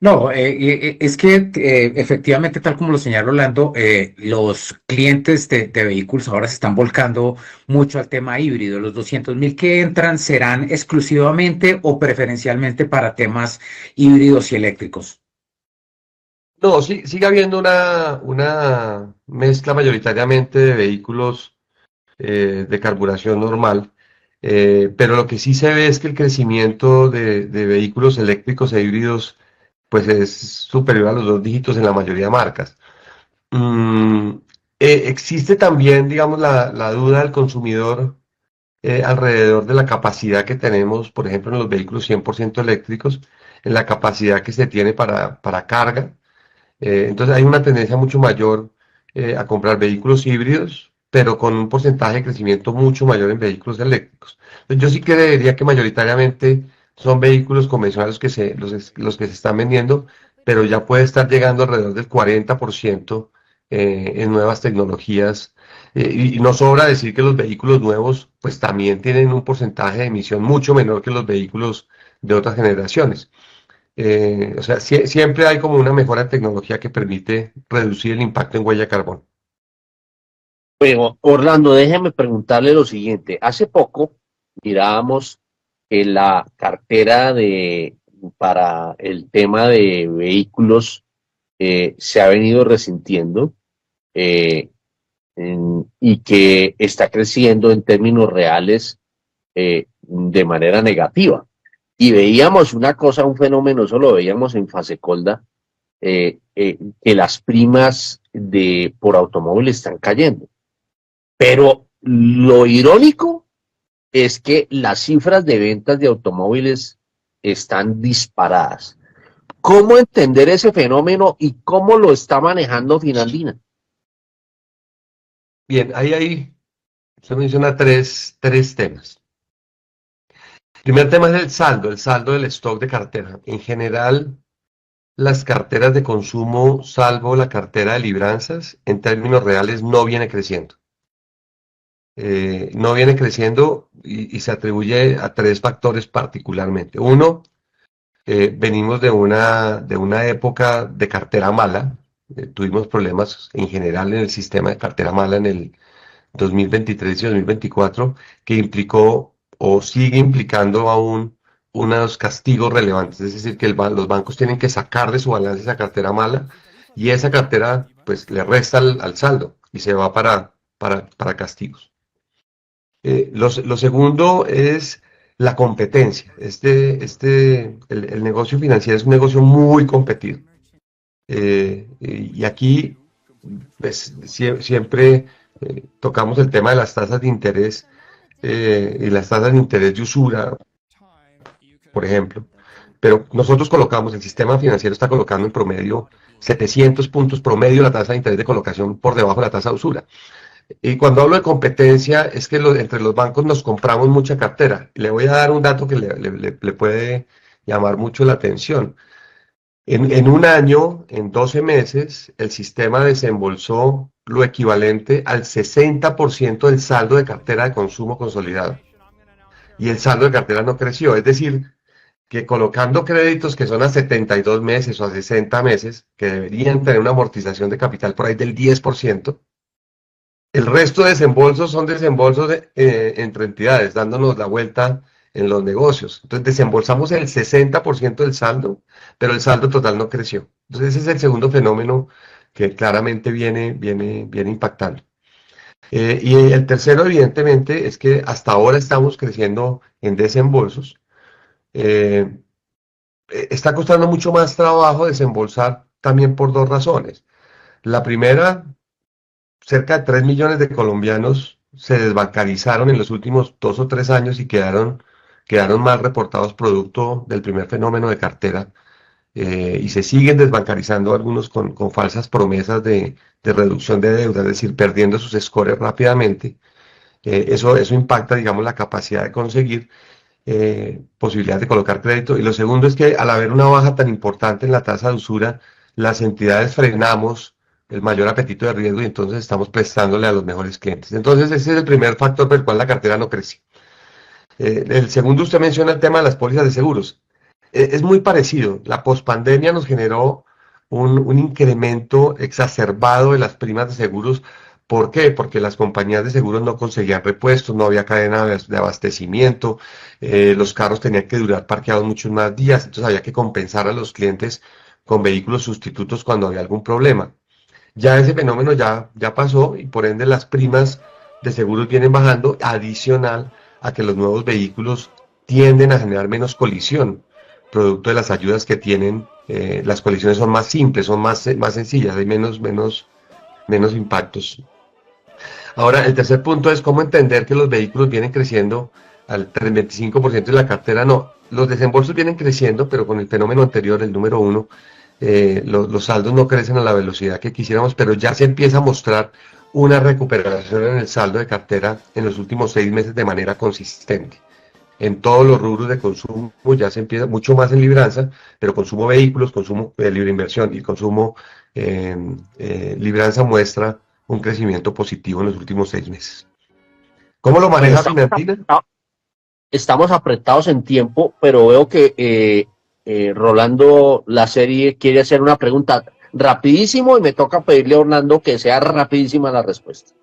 No, es que efectivamente, tal como lo señala Orlando, los clientes de vehículos ahora se están volcando mucho al tema híbrido. Los 200.000 que entran serán exclusivamente o preferencialmente para temas híbridos y eléctricos. No, sí, sigue habiendo una mezcla mayoritariamente de vehículos de carburación normal, pero lo que sí se ve es que el crecimiento de vehículos eléctricos e híbridos pues es superior a los 2 dígitos en la mayoría de marcas. Existe también, digamos, la duda del consumidor alrededor de la capacidad que tenemos, por ejemplo, en los vehículos 100% eléctricos, en la capacidad que se tiene para carga. Entonces hay una tendencia mucho mayor a comprar vehículos híbridos, pero con un porcentaje de crecimiento mucho mayor en vehículos eléctricos. Entonces, yo sí creería que mayoritariamente son vehículos convencionales los que se están vendiendo, pero ya puede estar llegando alrededor del 40% en nuevas tecnologías. Y no sobra decir que los vehículos nuevos pues también tienen un porcentaje de emisión mucho menor que los vehículos de otras generaciones. O sea, siempre hay como una mejora en tecnología que permite reducir el impacto en huella de carbono. Bueno, Orlando, déjeme preguntarle lo siguiente. Hace poco mirábamos en la cartera de para el tema de vehículos se ha venido resintiendo y que está creciendo en términos reales de manera negativa. Y veíamos una cosa, un fenómeno, eso lo veíamos en Fasecolda, que las primas por automóvil están cayendo. Pero lo irónico es que las cifras de ventas de automóviles están disparadas. ¿Cómo entender ese fenómeno y cómo lo está manejando Finandina? Bien, ahí se menciona tres temas. El primer tema es el saldo del stock de cartera. En general, las carteras de consumo, salvo la cartera de libranzas, en términos reales no viene creciendo. No viene creciendo y se atribuye a tres factores particularmente. Uno, venimos de una época de cartera mala. Tuvimos problemas en general en el sistema de cartera mala en el 2023 y 2024, que implicó o sigue implicando aún unos castigos relevantes. Es decir, que los bancos tienen que sacar de su balance esa cartera mala y esa cartera pues le resta al saldo y se va para castigos. Lo segundo es la competencia. El negocio financiero es un negocio muy competido. Y aquí pues, siempre tocamos el tema de las tasas de interés y las tasas de interés de usura, por ejemplo. Pero nosotros el sistema financiero está colocando en promedio 700 puntos promedio la tasa de interés de colocación por debajo de la tasa de usura. Y cuando hablo de competencia es que entre los bancos nos compramos mucha cartera. Le voy a dar un dato que le puede llamar mucho la atención. En un año, en 12 meses, el sistema desembolsó lo equivalente al 60% del saldo de cartera de consumo consolidado. Y el saldo de cartera no creció. Es decir, que colocando créditos que son a 72 meses o a 60 meses, que deberían tener una amortización de capital por ahí del 10%, el resto de desembolsos son desembolsos entre entidades, dándonos la vuelta en los negocios. Entonces desembolsamos el 60% del saldo, pero el saldo total no creció. Entonces ese es el segundo fenómeno que claramente viene impactando. Y el tercero, evidentemente, es que hasta ahora estamos creciendo en desembolsos. Está costando mucho más trabajo desembolsar también por dos razones. La primera, cerca de 3 millones de colombianos se desbancarizaron en los últimos 2 o 3 años y quedaron mal reportados producto del primer fenómeno de cartera y se siguen desbancarizando algunos con falsas promesas de reducción de deuda, es decir, perdiendo sus scores rápidamente. Eso impacta, digamos, la capacidad de conseguir posibilidades de colocar crédito. Y lo segundo es que al haber una baja tan importante en la tasa de usura, las entidades frenamos el mayor apetito de riesgo y entonces estamos prestándole a los mejores clientes. Entonces ese es el primer factor por el cual la cartera no crece. El segundo, usted menciona el tema de las pólizas de seguros. Es muy parecido. La pospandemia nos generó un incremento exacerbado de las primas de seguros. ¿Por qué? Porque las compañías de seguros no conseguían repuestos, no había cadena de abastecimiento, los carros tenían que durar parqueados muchos más días, entonces había que compensar a los clientes con vehículos sustitutos cuando había algún problema. Ya ese fenómeno ya pasó y por ende las primas de seguros vienen bajando, adicional a que los nuevos vehículos tienden a generar menos colisión, producto de las ayudas que tienen. Las colisiones son más simples, son más sencillas, hay menos impactos. Ahora, el tercer punto es cómo entender que los vehículos vienen creciendo al 25% de la cartera. No, los desembolsos vienen creciendo, pero con el fenómeno anterior, el número 1, los saldos no crecen a la velocidad que quisiéramos, pero ya se empieza a mostrar una recuperación en el saldo de cartera en los últimos 6 meses de manera consistente. En todos los rubros de consumo ya se empieza, mucho más en libranza, pero consumo vehículos, consumo de libre inversión y consumo libranza muestra un crecimiento positivo en los últimos 6 meses. ¿Cómo lo maneja Finandina? Estamos apretados en tiempo, pero veo que Rolando La Serie quiere hacer una pregunta rapidísimo y me toca pedirle a Orlando que sea rapidísima la respuesta.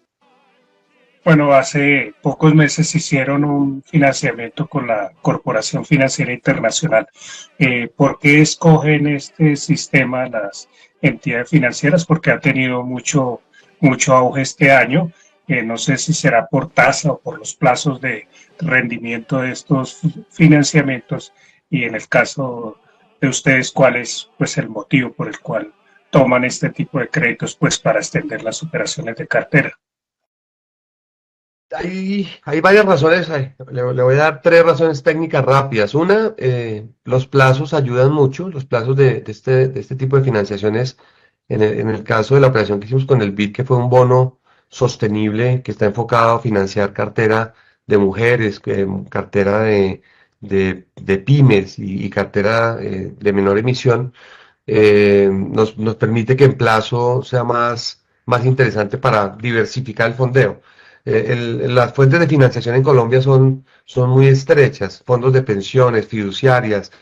Bueno, hace pocos meses hicieron un financiamiento con la Corporación Financiera Internacional. ¿Por qué escogen este sistema las entidades financieras? Porque ha tenido mucho auge este año. No sé si será por tasa o por los plazos de rendimiento de estos financiamientos. Y en el caso de ustedes, ¿cuál es pues el motivo por el cual toman este tipo de créditos pues para extender las operaciones de cartera? Hay varias razones, le voy a dar tres razones técnicas rápidas. Una, los plazos ayudan mucho, los plazos de este tipo de financiaciones, en el caso de la operación que hicimos con el BID, que fue un bono sostenible que está enfocado a financiar cartera de mujeres, cartera de pymes y cartera de menor emisión, nos permite que en plazo sea más interesante para diversificar el fondeo. Las fuentes de financiación en Colombia son muy estrechas, fondos de pensiones, fiduciarias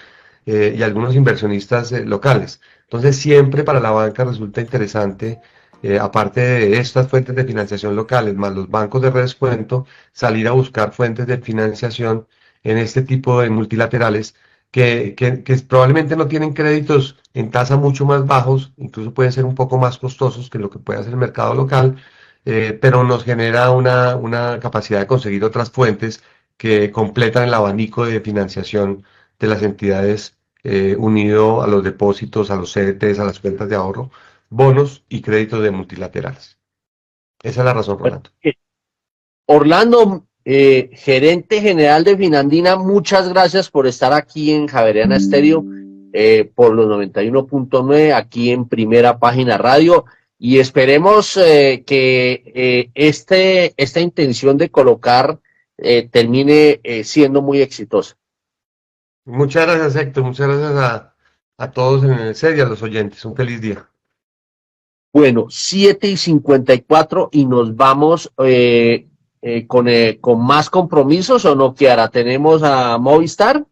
y algunos inversionistas locales. Entonces siempre para la banca resulta interesante, aparte de estas fuentes de financiación locales, más los bancos de redescuento, salir a buscar fuentes de financiación en este tipo de multilaterales que probablemente no tienen créditos en tasa mucho más bajos, incluso pueden ser un poco más costosos que lo que puede hacer el mercado local, pero nos genera una capacidad de conseguir otras fuentes que completan el abanico de financiación de las entidades, unido a los depósitos, a los CDTs, a las cuentas de ahorro, bonos y créditos de multilaterales. Esa es la razón, Rolando. Orlando, gerente general de Finandina, muchas gracias por estar aquí en Javeriana Estéreo, por los 91.9, aquí en Primera Página Radio. Y esperemos que esta intención de colocar termine siendo muy exitosa. Muchas gracias, Héctor. Muchas gracias a todos en el set y a los oyentes. Un feliz día. Bueno, 7:54 y nos vamos con más compromisos, ¿o no, Kiara? ¿Tenemos a Movistar?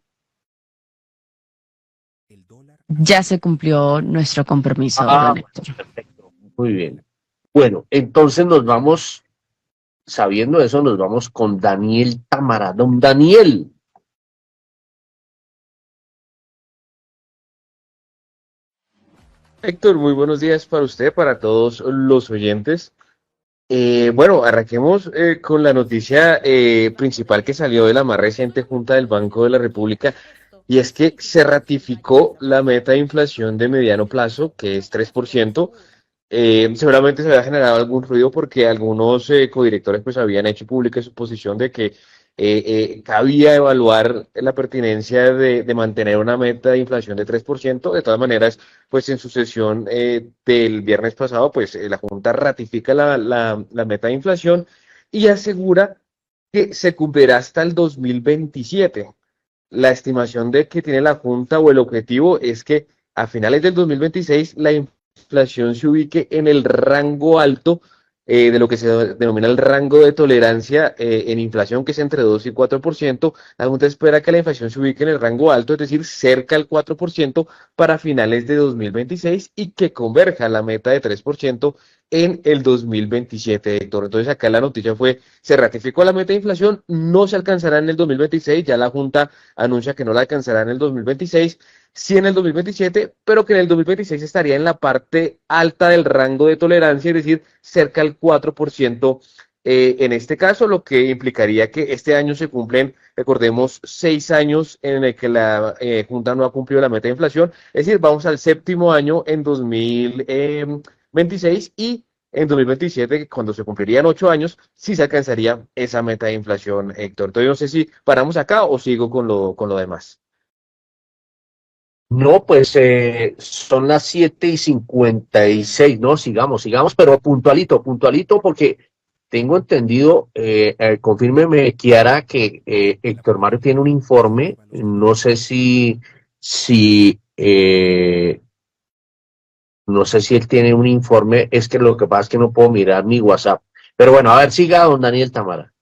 Ya se cumplió nuestro compromiso, don Héctor. Perfecto. Muy bien. Bueno, entonces nos vamos, sabiendo eso, nos vamos con Daniel Támara. Don Daniel. Héctor, muy buenos días para usted, para todos los oyentes. Bueno, arranquemos con la noticia principal que salió de la más reciente Junta del Banco de la República, y es que se ratificó la meta de inflación de mediano plazo, que es 3%. Seguramente se había generado algún ruido porque algunos codirectores pues habían hecho pública su posición de que cabía evaluar la pertinencia de mantener una meta de inflación de 3%. De todas maneras, pues en su sesión del viernes pasado, pues la Junta ratifica la meta de inflación y asegura que se cumplirá hasta el 2027. La estimación de que tiene la Junta, o el objetivo, es que a finales del 2026 la inflación se ubique en el rango alto de lo que se denomina el rango de tolerancia en inflación, que es entre 2 y 4%. La Junta espera que la inflación se ubique en el rango alto, es decir, cerca al 4% para finales de 2026, y que converja la meta de 3% en el 2027, Héctor. Entonces acá la noticia fue, se ratificó la meta de inflación, no se alcanzará en el 2026, ya la Junta anuncia que no la alcanzará en el 2026, sí en el 2027, pero que en el 2026 estaría en la parte alta del rango de tolerancia, es decir, cerca al 4%. En este caso, lo que implicaría que este año se cumplen, recordemos, 6 años en el que la Junta no ha cumplido la meta de inflación, es decir, vamos al séptimo año en 2026, y en 2027, cuando se cumplirían 8 años, sí se alcanzaría esa meta de inflación, Héctor. Entonces, no sé si paramos acá o sigo con lo demás. No, pues son las 7:56, ¿no? Sigamos, pero puntualito, porque tengo entendido, confírmeme, Kiara, que Héctor Mario tiene un informe, no sé si él tiene un informe, es que lo que pasa es que no puedo mirar mi WhatsApp. Pero bueno, a ver, siga don Daniel Támara.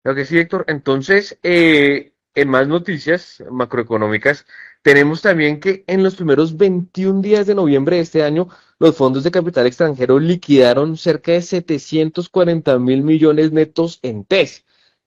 Creo que sí, Héctor. Entonces, en más noticias macroeconómicas, tenemos también que en los primeros 21 días de noviembre de este año los fondos de capital extranjero liquidaron cerca de 740.000 millones netos en TES.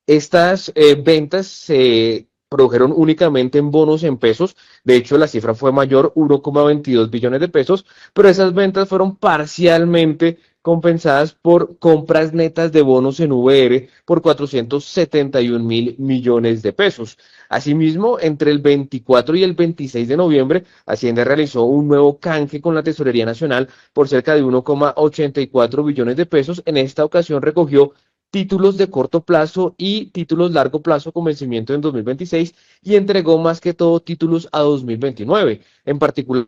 Estas ventas se produjeron únicamente en bonos en pesos. De hecho, la cifra fue mayor, 1,22 billones de pesos, pero esas ventas fueron parcialmente compensadas por compras netas de bonos en VR por 471.000 millones de pesos. Asimismo, entre el 24 y el 26 de noviembre, Hacienda realizó un nuevo canje con la Tesorería Nacional por cerca de 1,84 billones de pesos. En esta ocasión recogió títulos de corto plazo y títulos largo plazo con vencimiento en 2026 y entregó más que todo títulos a 2029. En particular,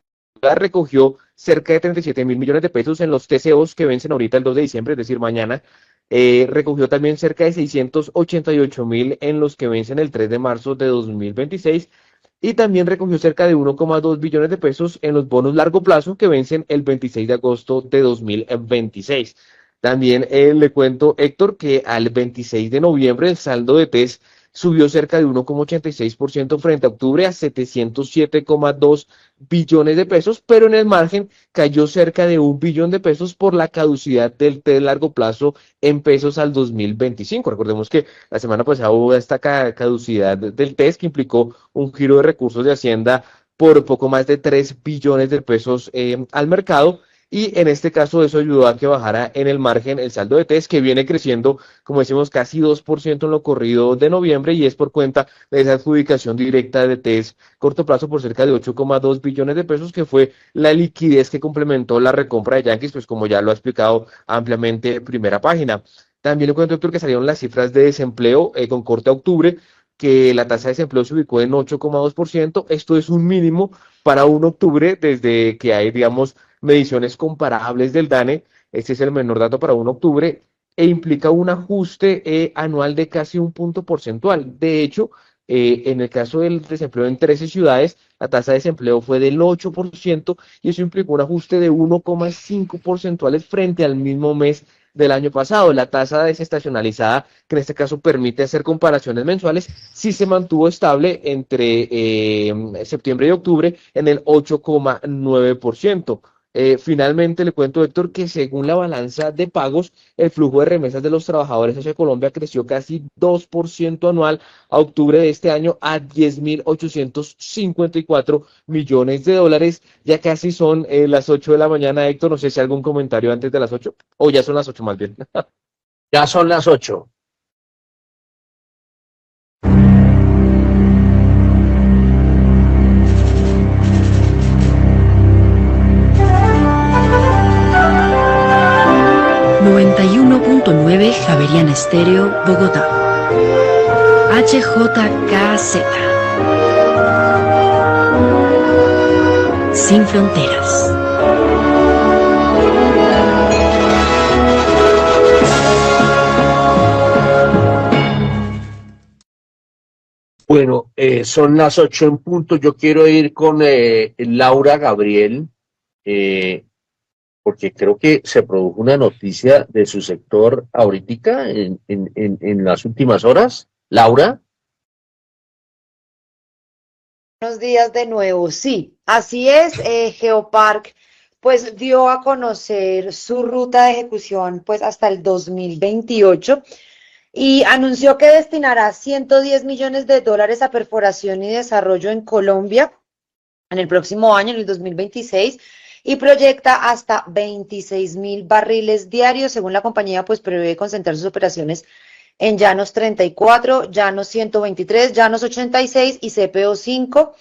recogió cerca de 37.000 millones de pesos en los TCOs que vencen ahorita el 2 de diciembre, es decir, mañana. Recogió también cerca de 688.000 en los que vencen el 3 de marzo de 2026 y también recogió cerca de 1,2 billones de pesos en los bonos largo plazo que vencen el 26 de agosto de 2026. También le cuento, Héctor, que al 26 de noviembre el saldo de TES subió cerca de 1,86% frente a octubre a 707,2 billones de pesos, pero en el margen cayó cerca de 1 billón de pesos por la caducidad del TES largo plazo en pesos al 2025. Recordemos que la semana pasada hubo esta caducidad del TES que implicó un giro de recursos de Hacienda por poco más de 3 billones de pesos al mercado. Y en este caso eso ayudó a que bajara en el margen el saldo de TES, que viene creciendo, como decimos, casi 2% en lo corrido de noviembre, y es por cuenta de esa adjudicación directa de TES corto plazo por cerca de 8,2 billones de pesos, que fue la liquidez que complementó la recompra de Yankees, pues como ya lo ha explicado ampliamente Primera Página. También le cuento, Héctor, que salieron las cifras de desempleo con corte a octubre, que la tasa de desempleo se ubicó en 8,2%. Esto es un mínimo para un octubre desde que hay, digamos, mediciones comparables del DANE. Este es el menor dato para un octubre e implica un ajuste anual de casi un punto porcentual. De hecho, en el caso del desempleo en 13 ciudades, la tasa de desempleo fue del 8% y eso implicó un ajuste de 1,5 porcentuales frente al mismo mes del año pasado. La tasa desestacionalizada, que en este caso permite hacer comparaciones mensuales, sí se mantuvo estable entre septiembre y octubre en el 8,9%. Finalmente le cuento, Héctor, que según la balanza de pagos, el flujo de remesas de los trabajadores hacia Colombia creció casi 2% anual a octubre de este año a 10.854 millones de dólares. Ya casi son las 8 de la mañana, Héctor. No sé si algún comentario antes de las 8, o ya son las 8 más bien. Ya son las 8. Javeriana Estéreo, Bogotá. HJKZ. Sin fronteras. Bueno, son las 8 en punto. Yo quiero ir con Laura Gabriel, porque creo que se produjo una noticia de su sector ahorita en las últimas horas. Laura. Buenos días de nuevo. Sí, así es. Geopark pues dio a conocer su ruta de ejecución pues hasta el 2028 y anunció que destinará 110 millones de dólares a perforación y desarrollo en Colombia en el próximo año, en el 2026. Y proyecta hasta 26.000 barriles diarios. Según la compañía, pues prevé concentrar sus operaciones en Llanos 34, Llanos 123, Llanos 86 y CPO 5,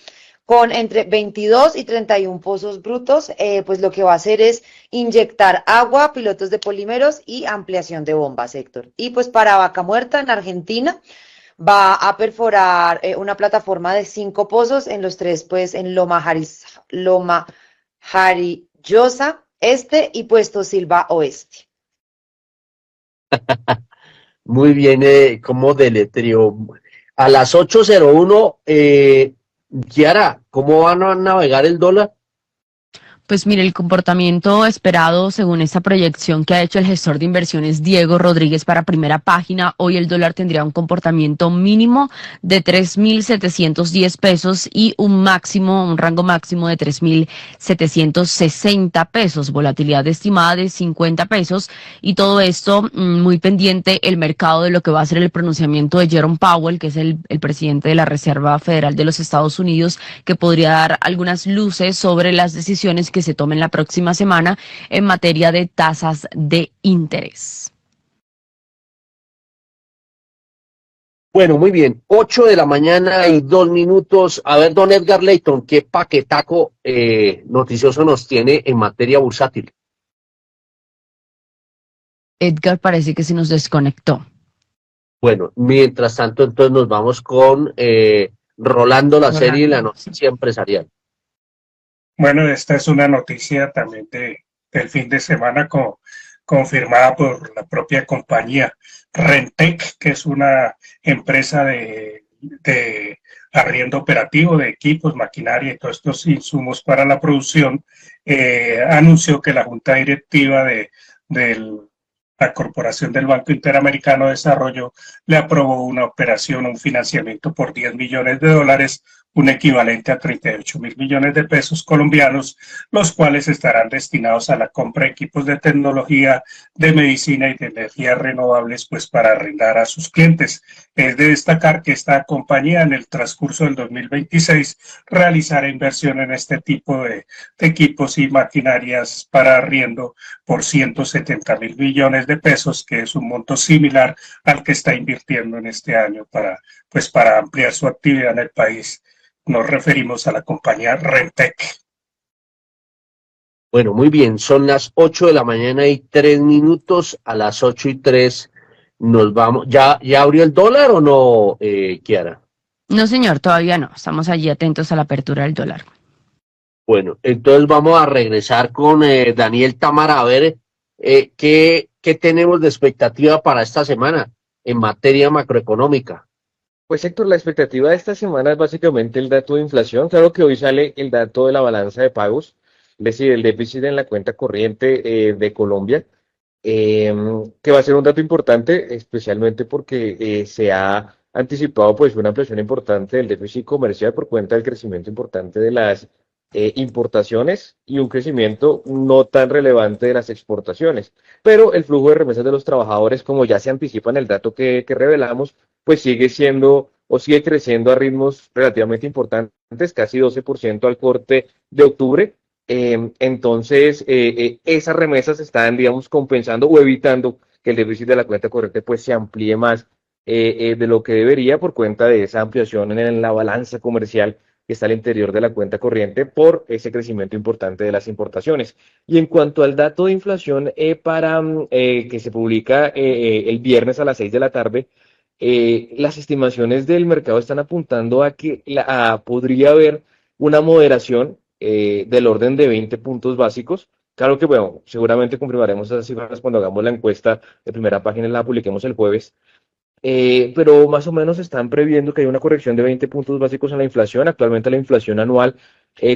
con entre 22 y 31 pozos brutos. Pues lo que va a hacer es inyectar agua, pilotos de polímeros y ampliación de bombas, Héctor. Y pues para Vaca Muerta, en Argentina, va a perforar una plataforma de 5 pozos en los 3, pues en Loma Jarillosa Este y Puesto Silva Oeste. Muy bien, como deletreo. A las 8:01, Kiara, ¿cómo van a navegar el dólar? Pues mire, el comportamiento esperado según esta proyección que ha hecho el gestor de inversiones Diego Rodríguez para Primera Página, hoy el dólar tendría un comportamiento mínimo de 3.710 pesos y un rango máximo de 3.760 pesos, volatilidad estimada de 50 pesos y todo esto muy pendiente el mercado de lo que va a ser el pronunciamiento de Jerome Powell, que es el presidente de la Reserva Federal de los Estados Unidos, que podría dar algunas luces sobre las decisiones que se tomen la próxima semana en materia de tasas de interés. Bueno, muy bien. 8 de la mañana y 2 minutos. A ver, don Edgar Leyton, ¿qué paquetaco noticioso nos tiene en materia bursátil? Edgar parece que se nos desconectó. Bueno, mientras tanto, entonces nos vamos con Rolando la serie y la noticia empresarial. Bueno, esta es una noticia también del fin de semana confirmada por la propia compañía Rentec, que es una empresa de arriendo operativo de equipos, maquinaria y todos estos insumos para la producción. Anunció que la junta directiva de la Corporación del Banco Interamericano de Desarrollo le aprobó una operación, un financiamiento por $10 millones, un equivalente a 38.000 millones de pesos colombianos, los cuales estarán destinados a la compra de equipos de tecnología, de medicina y de energías renovables, pues para arrendar a sus clientes. Es de destacar que esta compañía en el transcurso del 2026 realizará inversión en este tipo de equipos y maquinarias para arriendo por 170.000 millones de pesos, que es un monto similar al que está invirtiendo en este año para ampliar su actividad en el país. Nos referimos a la compañía Rentec. Bueno, muy bien, son las 8 de la mañana y 3 minutos. A las 8:03 nos vamos. ¿Ya abrió el dólar o no, Kiara? No, señor, todavía no. Estamos allí atentos a la apertura del dólar. Bueno, entonces vamos a regresar con Daniel Támara a ver qué tenemos de expectativa para esta semana en materia macroeconómica. Pues Héctor, la expectativa de esta semana es básicamente el dato de inflación. Claro que hoy sale el dato de la balanza de pagos, es decir, el déficit en la cuenta corriente de Colombia, que va a ser un dato importante, especialmente porque se ha anticipado pues una ampliación importante del déficit comercial por cuenta del crecimiento importante de las importaciones y un crecimiento no tan relevante de las exportaciones. Pero el flujo de remesas de los trabajadores, como ya se anticipa en el dato que revelamos, pues sigue creciendo a ritmos relativamente importantes, casi 12% al corte de octubre. Entonces, esas remesas están, digamos, compensando o evitando que el déficit de la cuenta corriente pues se amplíe más de lo que debería por cuenta de esa ampliación en la balanza comercial que está al interior de la cuenta corriente por ese crecimiento importante de las importaciones. Y en cuanto al dato de inflación que se publica el viernes a las 6 de la tarde, las estimaciones del mercado están apuntando a que podría haber una moderación del orden de 20 puntos básicos. Claro que, bueno, seguramente confirmaremos esas cifras cuando hagamos la encuesta de Primera Página, la publiquemos el jueves. Pero más o menos están previendo que hay una corrección de 20 puntos básicos en la inflación. Actualmente la inflación anual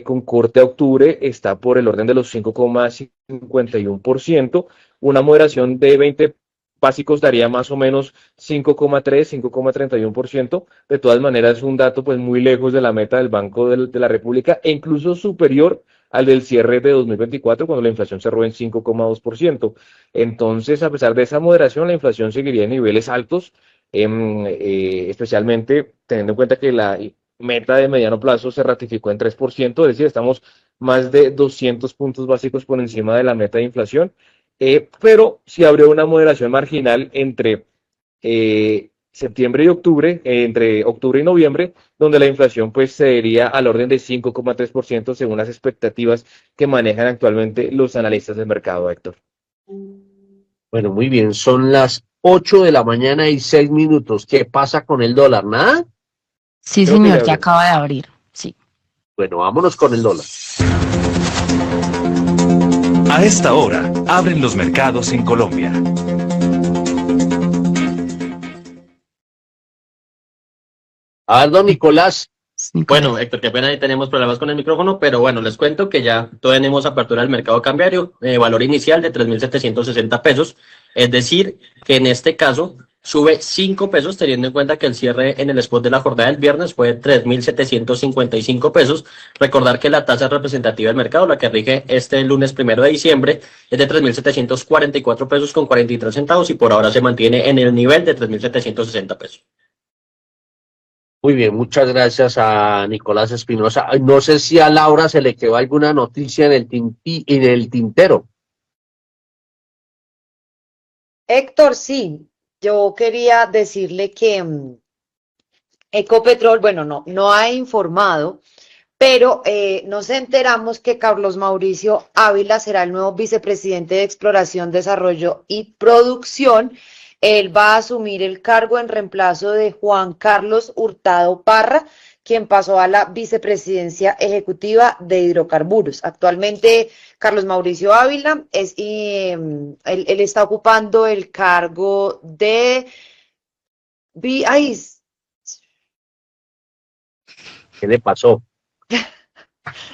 con corte a octubre está por el orden de los 5,51%. Una moderación de 20 básicos daría más o menos 5,3, 5,31%. De todas maneras es un dato pues muy lejos de la meta del Banco de la República e incluso superior al del cierre de 2024 cuando la inflación cerró en 5,2%. Entonces, a pesar de esa moderación, la inflación seguiría en niveles altos, especialmente teniendo en cuenta que la meta de mediano plazo se ratificó en 3%, es decir, estamos más de 200 puntos básicos por encima de la meta de inflación. Pero sí habría una moderación marginal entre septiembre y octubre, entre octubre y noviembre, donde la inflación pues sería al orden de 5,3% según las expectativas que manejan actualmente los analistas del mercado, Héctor. Bueno, muy bien, son las 8 de la mañana y 6 minutos. ¿Qué pasa con el dólar? ¿Nada? Sí, Creo señor, que ya acaba de abrir, sí. Bueno, vámonos con el dólar. A esta hora, abren los mercados en Colombia. A ver, don Nicolás, Bueno, Héctor, qué pena, ahí tenemos problemas con el micrófono, pero bueno, les cuento que ya tenemos apertura del mercado cambiario, valor inicial de 3.760 pesos, es decir, que en este caso sube 5 pesos, teniendo en cuenta que el cierre en el spot de la jornada del viernes fue de 3.755 pesos. Recordar que la tasa representativa del mercado, la que rige este lunes 1 de diciembre, es de 3.744 pesos con 43 centavos y por ahora se mantiene en el nivel de 3.760 pesos. Muy bien, muchas gracias a Nicolás Espinosa. Ay, no sé si a Laura se le quedó alguna noticia en el tintero. Héctor, sí, yo quería decirle que Ecopetrol, bueno, no ha informado, pero nos enteramos que Carlos Mauricio Ávila será el nuevo vicepresidente de Exploración, Desarrollo y Producción. Él va a asumir el cargo en reemplazo de Juan Carlos Hurtado Parra, quien pasó a la vicepresidencia ejecutiva de hidrocarburos. Actualmente, Carlos Mauricio Ávila él está ocupando el cargo de... Ay, ¿Qué le pasó?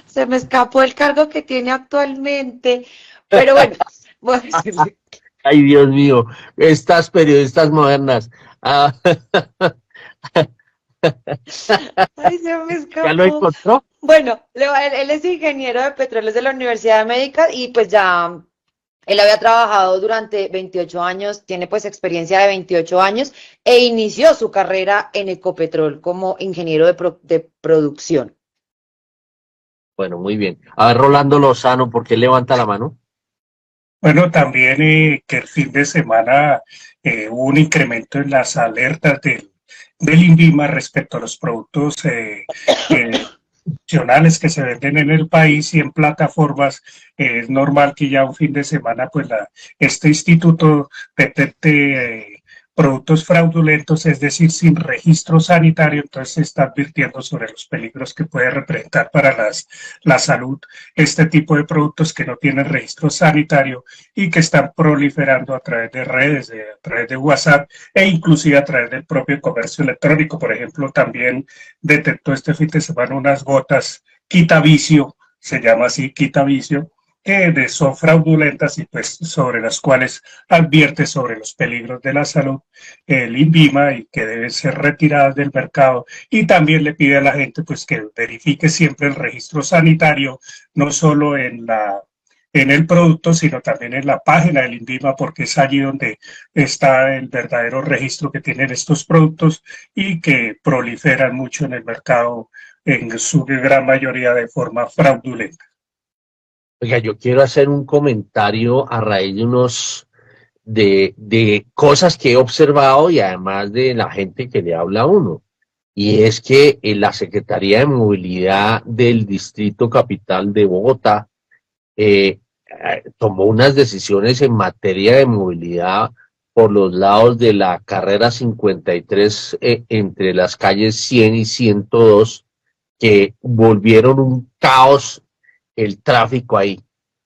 se me escapó el cargo que tiene actualmente, pero bueno, bueno. Ay, Dios mío, estas periodistas modernas. Ah, Ay, se me escapó. ¿Ya lo encontró? Bueno, él es ingeniero de petróleos de la Universidad de Médica y pues ya él había trabajado durante 28 años, tiene pues experiencia de 28 años e inició su carrera en Ecopetrol como ingeniero de producción. Bueno, muy bien. A ver, Rolando Lozano, ¿por qué levanta la mano? Bueno, también que el fin de semana hubo un incremento en las alertas del INVIMA respecto a los productos nacionales que se venden en el país y en plataformas. Es normal que ya un fin de semana pues este instituto detecte productos fraudulentos, es decir, sin registro sanitario. Entonces se está advirtiendo sobre los peligros que puede representar para la salud este tipo de productos que no tienen registro sanitario y que están proliferando a través de redes, a través de WhatsApp e inclusive a través del propio comercio electrónico. Por ejemplo, también detectó este fin de semana unas gotas Quitavicio, se llama así Quitavicio, que son fraudulentas y pues sobre las cuales advierte sobre los peligros de la salud el INVIMA y que deben ser retiradas del mercado, y también le pide a la gente pues que verifique siempre el registro sanitario, no solo en el producto, sino también en la página del INVIMA, porque es allí donde está el verdadero registro que tienen estos productos y que proliferan mucho en el mercado, en su gran mayoría de forma fraudulenta. Oiga, yo quiero hacer un comentario a raíz de cosas que he observado y además de la gente que le habla a uno. Y es que la Secretaría de Movilidad del Distrito Capital de Bogotá tomó unas decisiones en materia de movilidad por los lados de la carrera 53 entre las calles 100 y 102, que volvieron un caos el tráfico ahí.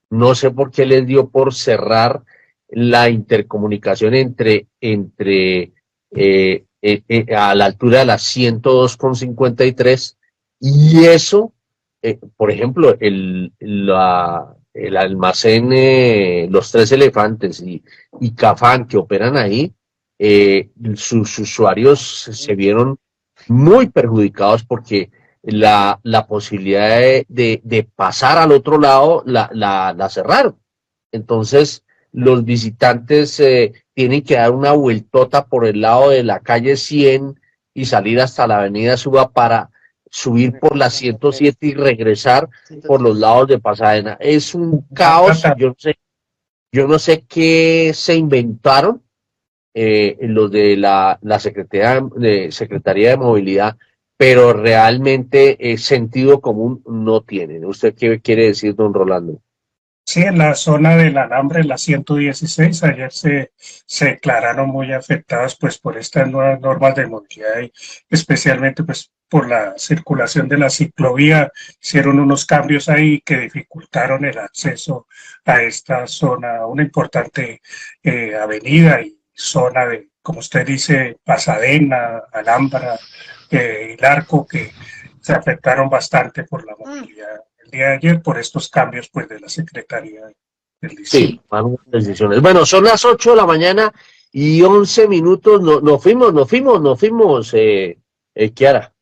No sé por qué les dio por cerrar la intercomunicación a la altura de las 102,53, y eso, por ejemplo, el almacén Los Tres Elefantes y Cafán que operan ahí, sus usuarios se vieron muy perjudicados porque la posibilidad de pasar al otro lado la cerraron. Entonces, los visitantes tienen que dar una vueltota por el lado de la calle 100 y salir hasta la avenida Suba para subir por la 107 y regresar por los lados de Pasadena. Es un caos. Yo no sé qué se inventaron los de la Secretaría de Movilidad, pero realmente sentido común no tienen. ¿Usted qué quiere decir, don Rolando? Sí, en la zona del Alambre, la 116, ayer se declararon muy afectadas pues por estas nuevas normas de movilidad y especialmente pues por la circulación de la ciclovía. Hicieron unos cambios ahí que dificultaron el acceso a esta zona, una importante avenida y zona de, como usted dice, Pasadena, Alhambra, el Arco, que se afectaron bastante por la movilidad el día de ayer, por estos cambios pues de la Secretaría del Distrito. Sí, tomaron decisiones. Bueno, son las 8 de la mañana y 11 minutos. Nos fuimos, Kiara.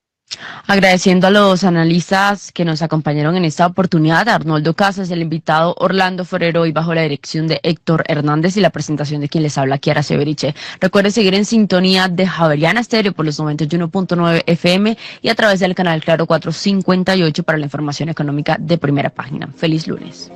Agradeciendo a los analistas que nos acompañaron en esta oportunidad, Arnoldo Casas, el invitado Orlando Forero y bajo la dirección de Héctor Hernández y la presentación de quien les habla, Kiara Severiche. Recuerde seguir en sintonía de Javeriana Estéreo por los 91.9 FM y a través del canal Claro 458 para la información económica de Primera Página. Feliz lunes.